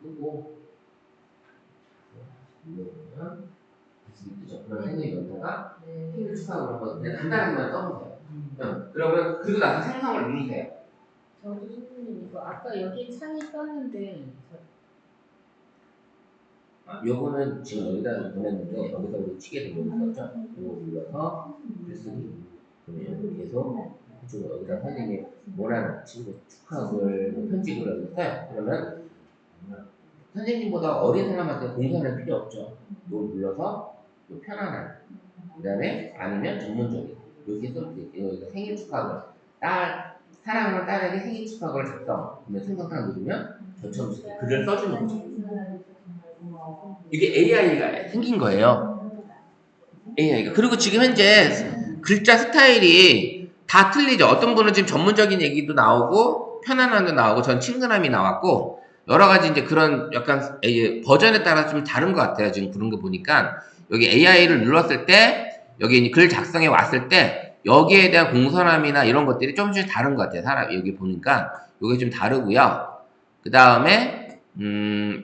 S1: 끄고 눌러보면 글쓰기 뜨죠? 그럼 선생님이 여기다가 생일 축하하고 한번 그냥 간단하게만 써보세요. 그러면 그리고 나서 생성을 누르세요.
S8: 저도 선생님 이거 아까 여기 창이 떴는데
S1: 요거는 지금 여기다 보냈는데 여기서 우리 치게 되는 거죠. 이거 눌러서 글쓰기 그러면 계속 여기다 선생님이 원하는 친구 축하글 편집을 해줬어요. 그러면 선생님보다 어린 사람한테 공부하는 필요 없죠. 이거 눌러서 편안한 그 다음에 아니면 전문적인 이렇게 써도 돼요. 여기가 생일 축하글 사랑하는 딸에게 생일 축하글 작성 그러면 생성상 누르면 저처럼 글을 써주는 거죠. 이게 AI가 생긴 거예요. AI가. 그리고 지금 현재 글자 스타일이 다 틀리죠. 어떤 분은 지금 전문적인 얘기도 나오고 편안함도 나오고 전 친근함이 나왔고 여러 가지 이제 그런 약간 버전에 따라 좀 다른 것 같아요. 지금 그런 거 보니까 여기 AI를 눌렀을 때 여기 이제 글 작성에 왔을 때 여기에 대한 공손함이나 이런 것들이 조금씩 다른 것 같아요. 사람 여기 보니까 이게 좀 다르고요. 그 다음에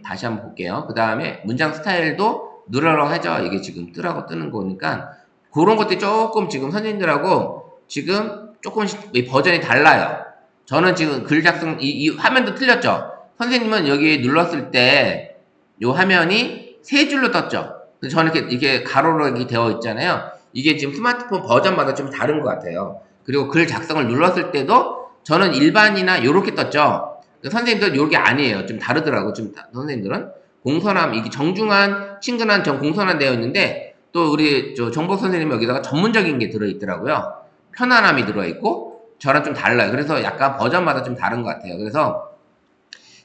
S1: 다시 한번 볼게요. 그 다음에 문장 스타일도 누르라고 하죠. 이게 지금 뜨라고 뜨는 거니까 그런 것들이 조금 지금 선생님들하고 지금 조금씩 버전이 달라요. 저는 지금 글 작성 이 화면도 틀렸죠. 선생님은 여기 눌렀을 때 이 화면이 세 줄로 떴죠. 근데 저는 이렇게 가로로 이렇게 되어 있잖아요. 이게 지금 스마트폰 버전마다 좀 다른 것 같아요. 그리고 글 작성을 눌렀을 때도 저는 일반이나 이렇게 떴죠. 선생님들 이게 아니에요. 좀 다르더라고. 좀 선생님들은 공손함 이게 정중한 친근한 공손한 되어 있는데 또 우리 정복 선생님이 여기다가 전문적인 게 들어 있더라고요. 편안함이 들어 있고 저랑 좀 달라요. 그래서 약간 버전마다 좀 다른 것 같아요. 그래서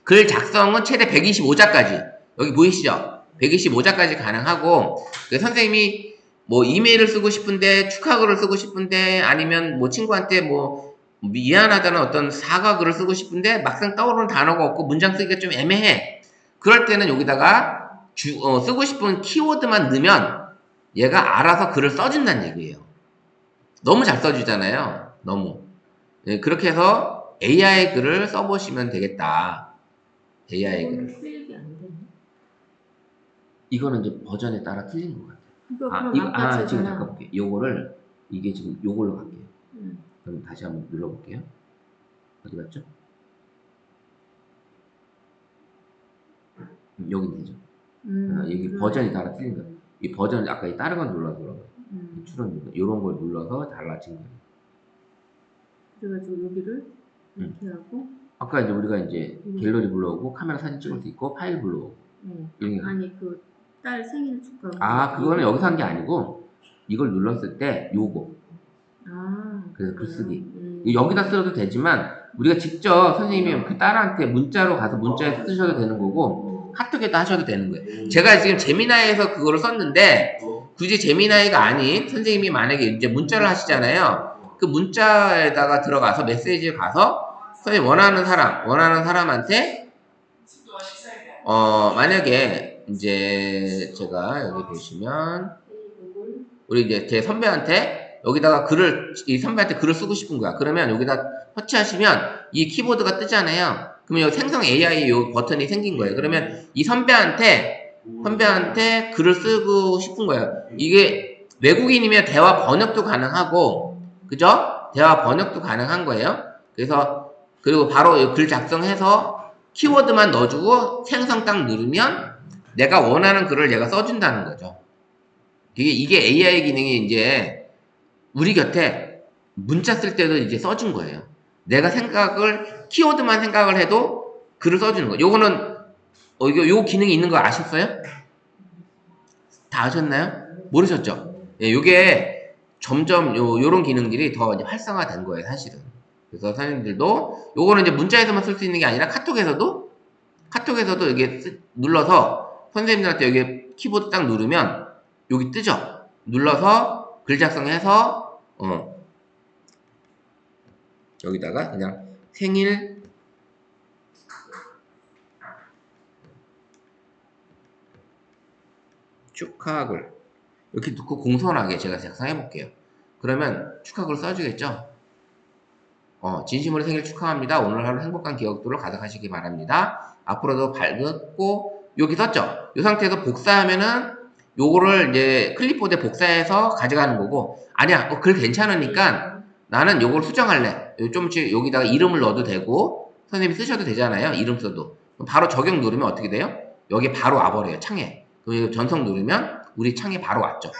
S1: 글 작성은 최대 125자까지 여기 보이시죠? 125자까지 가능하고 선생님이 뭐 이메일을 쓰고 싶은데 축하글을 쓰고 싶은데 아니면 뭐 친구한테 뭐 미안하다는 어떤 사과글을 쓰고 싶은데 막상 떠오르는 단어가 없고 문장 쓰기가 좀 애매해. 그럴 때는 여기다가 쓰고 싶은 키워드만 넣으면 얘가 알아서 글을 써준다는 얘기예요. 너무 잘 써주잖아요. 너무. 네, 그렇게 해서 AI 글을 써보시면 되겠다. AI 글을.
S8: 쓰레기 안 되네.
S1: 이거는 이제 버전에 따라 틀린 것 같아요.
S8: 그럼 아까
S1: 지금 잠깐 볼게요. 요거를 이게 지금 요걸로 갈게요.
S8: 음.
S1: 그럼 다시 한번 눌러볼게요. 어디 갔죠? 여기 되죠. 여기 버전이 따라 틀린 거예요. 이 버전 아까 이 다른 걸 눌러서 그런 거예요. 추론 이런 걸 눌러서 달라진 거예요.
S8: 그래가지고 여기를 이렇게 하고
S1: 아까 이제 우리가 이제 갤러리 불러오고 카메라 사진 찍을 수 있고 파일 불러오고
S8: 아니 그 딸 생일 축하
S1: 그거는 여기서 한 게 아니고 이걸 눌렀을 때 요거 그래서 글쓰기 여기다 써도 되지만 우리가 직접 선생님이 그 딸한테 문자로 가서 문자에 쓰셔도 되는 거고 카톡에도 하셔도 되는 거예요. 제가 지금 제미나이에서 그거를 썼는데 굳이 제미나이가 아닌 선생님이 만약에 이제 문자를 하시잖아요. 그 문자에다가 들어가서 메시지에 가서 선생님 원하는 사람한테 만약에 이제 제가 여기 보시면 우리 이제 제 선배한테 여기다가 이 선배한테 글을 쓰고 싶은 거야. 그러면 여기다 터치하시면 이 키보드가 뜨잖아요. 그러면 여기 생성 AI 요 버튼이 생긴 거예요. 그러면 이 선배한테 글을 쓰고 싶은 거예요. 이게 외국인이면 대화 번역도 가능하고, 그죠? 대화 번역도 가능한 거예요. 그리고 바로 글 작성해서 키워드만 넣어주고 생성 딱 누르면 내가 원하는 글을 얘가 써준다는 거죠. 이게 AI 기능이 이제 우리 곁에 문자 쓸 때도 이제 써준 거예요. 내가 키워드만 생각을 해도 글을 써주는 거예요. 요거는, 요 기능이 있는 거 아셨어요? 다 아셨나요? 모르셨죠? 예, 요게 점점 요런 기능들이 더 이제 활성화된 거예요, 사실은. 그래서 선생님들도 요거는 이제 문자에서만 쓸 수 있는 게 아니라 카톡에서도 이게 눌러서 선생님들한테 여기 키보드 딱 누르면 여기 뜨죠? 눌러서 글 작성해서 여기다가 그냥 생일 축하글 이렇게 넣고 공손하게 제가 작성해 볼게요. 그러면 축하글 써주겠죠? 진심으로 생일 축하합니다. 오늘 하루 행복한 기억들로 가득하시기 바랍니다. 앞으로도 밝고 여기 썼죠? 이 상태에서 복사하면은 요거를 이제 클립보드에 복사해서 가져가는 거고 아니야 글 괜찮으니까 나는 요걸 수정할래. 좀씩 여기다가 이름을 넣어도 되고 선생님이 쓰셔도 되잖아요. 이름 써도 바로 적용 누르면 어떻게 돼요? 여기 바로 와버려요. 창에. 그리고 전송 누르면 우리 창에 바로 왔죠.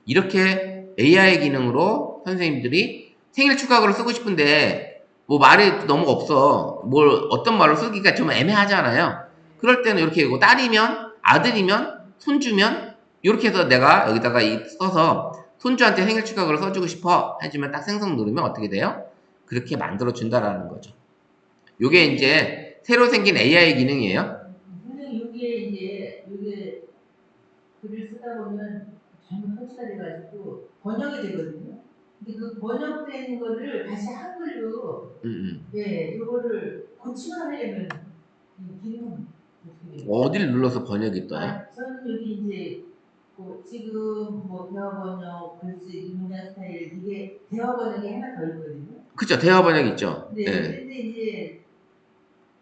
S1: 이렇게 AI 기능으로 선생님들이 생일 축하글을 쓰고 싶은데 뭐 말이 너무 없어. 어떤 말로 쓰기가 좀 애매하잖아요. 그럴 때는 이렇게 딸이면 아들이면 손주면 이렇게 해서 내가 여기다가 써서 손주한테 생일 축하글을 써주고 싶어 해주면 딱 생성 누르면 어떻게 돼요? 그렇게 만들어 준다라는 거죠. 요게 이제 새로 생긴 AI 기능이에요.
S8: 근데 여기에 글을 쓰다 보면 잘못 터치가 돼가지고 번역이 되거든요. 근데 그 번역된 거를 다시 한글로 예, 이거를 고치만 하려면 이 기능은 어떻게 돼요?
S1: 어디를 눌러서 번역이 떠요?
S8: 저는 여기 이제 뭐 지금 뭐 대화 번역, 글쓰기, 문장 스타일 이게 대화 번역이 하나 더 있거든요.
S1: 그쵸, 대화 번역 있죠.
S8: 네,
S1: 예.
S8: 근데 이제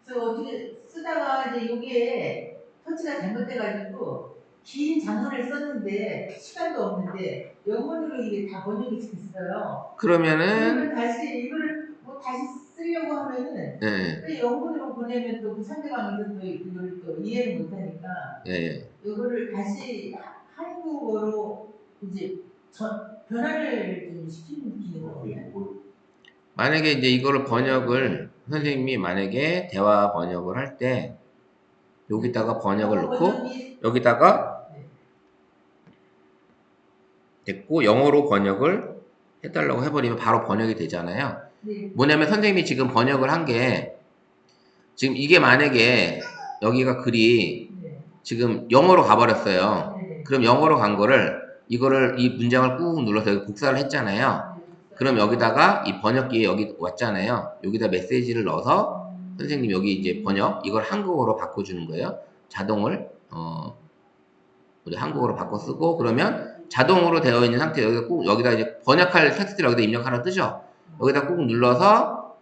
S8: 저 어떻게 쓰다가 이제 이게 터치가 잘못돼가지고 긴 장문을 썼는데 시간도 없는데 영문으로 이게 다 번역이 됐어요.
S1: 그러면은
S8: 그러면 다시 이거를 뭐 다시 쓰려고 하면은
S1: 예,
S8: 그 영문으로 보내면 또 그 상대방이 또 이걸 또 이해를 못하니까
S1: 예.
S8: 이거를 다시 한국어로 이제 변화를 좀 시키는 기능이거든요.
S1: 만약에 이제 이거를 번역을 선생님이 만약에 대화 번역을 할 때 여기다가 번역을 넣고 여기다가 됐고 영어로 번역을 해달라고 해버리면 바로 번역이 되잖아요.
S8: 네.
S1: 뭐냐면 선생님이 지금 번역을 한 게 지금 이게 만약에 여기가 글이
S8: 네.
S1: 지금 영어로 가버렸어요.
S8: 네.
S1: 그럼 영어로 간 거를 이거를 이 문장을 꾹 눌러서 여기 복사를 했잖아요. 그럼 여기다가 이 번역기에 여기 왔잖아요. 여기다 메시지를 넣어서 선생님 여기 이제 번역 이걸 한국어로 바꿔주는 거예요. 자동을 우리 한국어로 바꿔 쓰고 그러면 자동으로 되어 있는 상태 여기다 꾹 여기다 이제 번역할 텍스트를 여기다 입력하라 뜨죠. 여기다 꾹 눌러서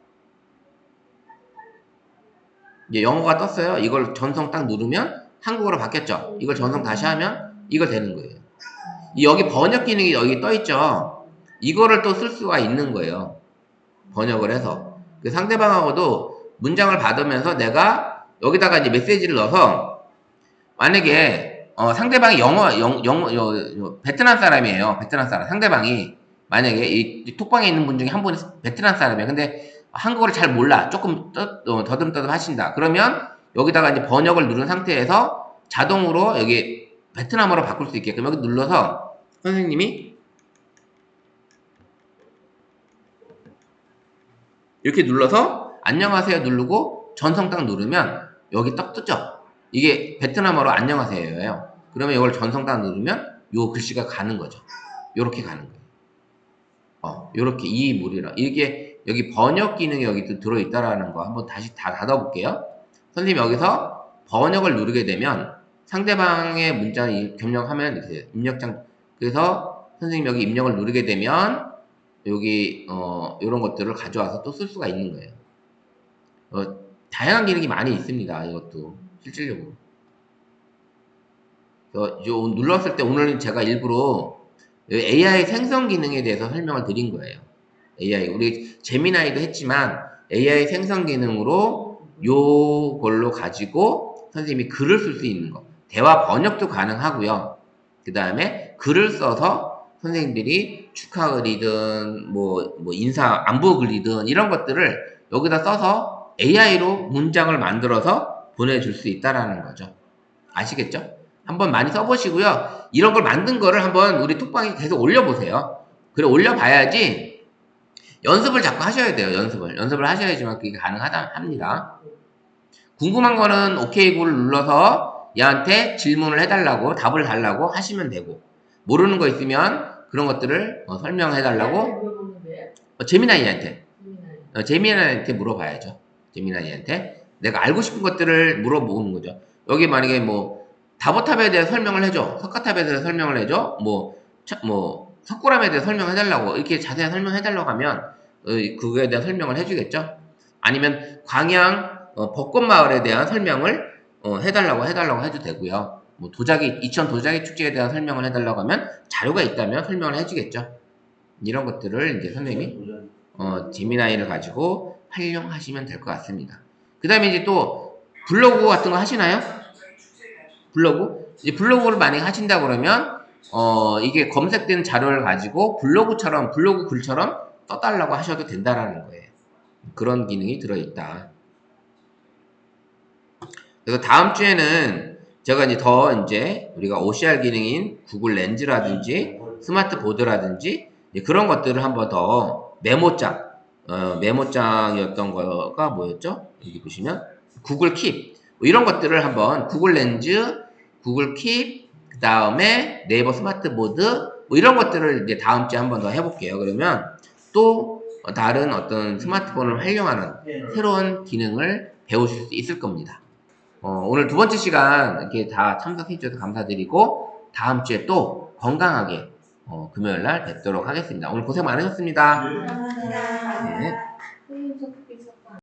S1: 이제 영어가 떴어요. 이걸 전송 딱 누르면 한국어로 바뀌었죠. 이걸 전송 다시 하면 이걸 되는 거예요. 여기 번역 기능이 여기 떠 있죠. 이거를 또 쓸 수가 있는 거예요. 번역을 해서 그 상대방하고도 문장을 받으면서 내가 여기다가 이제 메시지를 넣어서 만약에 상대방이 베트남 사람이에요. 베트남 사람 상대방이 만약에 이 톡방에 있는 분 중에 한 분이 베트남 사람이에요. 근데 한국어를 잘 몰라. 조금 더듬더듬 하신다. 그러면 여기다가 이제 번역을 누른 상태에서 자동으로 여기 베트남어로 바꿀 수 있게끔 여기 눌러서 선생님이 이렇게 눌러서 안녕하세요 누르고 전송 딱 누르면 여기 딱 뜨죠. 이게 베트남어로 안녕하세요예요. 그러면 이걸 전송 딱 누르면 요 글씨가 가는 거죠. 요렇게 가는 거예요. 요렇게 이 무리라 이게 여기 번역 기능이 여기 들어있다라는 거 한번 다시 다 닫아볼게요. 선생님 여기서 번역을 누르게 되면 상대방의 문자를 입력하면 이렇게 입력장 그래서 선생님 여기 입력을 누르게 되면 여기 이런 것들을 가져와서 또 쓸 수가 있는 거예요. 다양한 기능이 많이 있습니다. 이것도 실질적으로. 요 눌렀을 때 오늘 제가 일부러 AI 생성 기능에 대해서 설명을 드린 거예요. AI 우리 제미나이도 했지만 AI 생성 기능으로 요걸로 가지고 선생님이 글을 쓸 수 있는 거 대화 번역도 가능하고요. 그 다음에 글을 써서 선생님들이 축하글이든 뭐 인사 안부 글이든 이런 것들을 여기다 써서 AI로 문장을 만들어서 보내줄 수 있다라는 거죠. 아시겠죠? 한번 많이 써보시고요. 이런 걸 만든 거를 한번 우리 톡방에 계속 올려보세요. 그래 올려봐야지 연습을 자꾸 하셔야 돼요. 연습을 하셔야지만 그게 가능합니다. 궁금한 거는 OK 구를 눌러서 얘한테 질문을 해달라고 답을 달라고 하시면 되고 모르는 거 있으면 그런 것들을 설명해달라고 제미나이한테 물어봐야죠. 제미나이한테 내가 알고 싶은 것들을 물어보는 거죠. 여기 만약에 뭐 다보탑에 대해 설명을 해줘, 석가탑에 대해 설명을 해줘, 석굴암에 대해 설명해달라고 이렇게 자세히 설명해달라고 하면 그거에 대한 설명을 해주겠죠. 아니면 광양 벚꽃마을에 대한 설명을 해달라고 해도 되고요. 뭐 이천 도자기 축제에 대한 설명을 해달라고 하면 자료가 있다면 설명을 해주겠죠. 이런 것들을 이제 선생님이 제미나이를 가지고 활용하시면 될 것 같습니다. 그 다음에 이제 또 블로그 같은 거 하시나요? 블로그? 이제 블로그를 만약에 하신다 그러면 이게 검색된 자료를 가지고 블로그 글처럼 써달라고 하셔도 된다라는 거예요. 그런 기능이 들어있다. 그래서 다음 주에는 제가 이제 우리가 OCR 기능인 구글 렌즈라든지 스마트 보드라든지 그런 것들을 한번 더 메모장이었던 거가 뭐였죠? 여기 보시면 구글 킵 이런 것들을 한번 구글 렌즈, 구글 킵, 그 그 다음에 네이버 스마트보드 뭐 이런 것들을 이제 다음 주에 한 번 더 해볼게요. 그러면 또 다른 어떤 스마트폰을 활용하는 새로운 기능을 배우실 수 있을 겁니다. 오늘 두 번째 시간 이렇게 다 참석해 주셔서 감사드리고 다음 주에 또 건강하게 금요일 날 뵙도록 하겠습니다. 오늘 고생 많으셨습니다.
S8: 감사합니다.
S1: 네.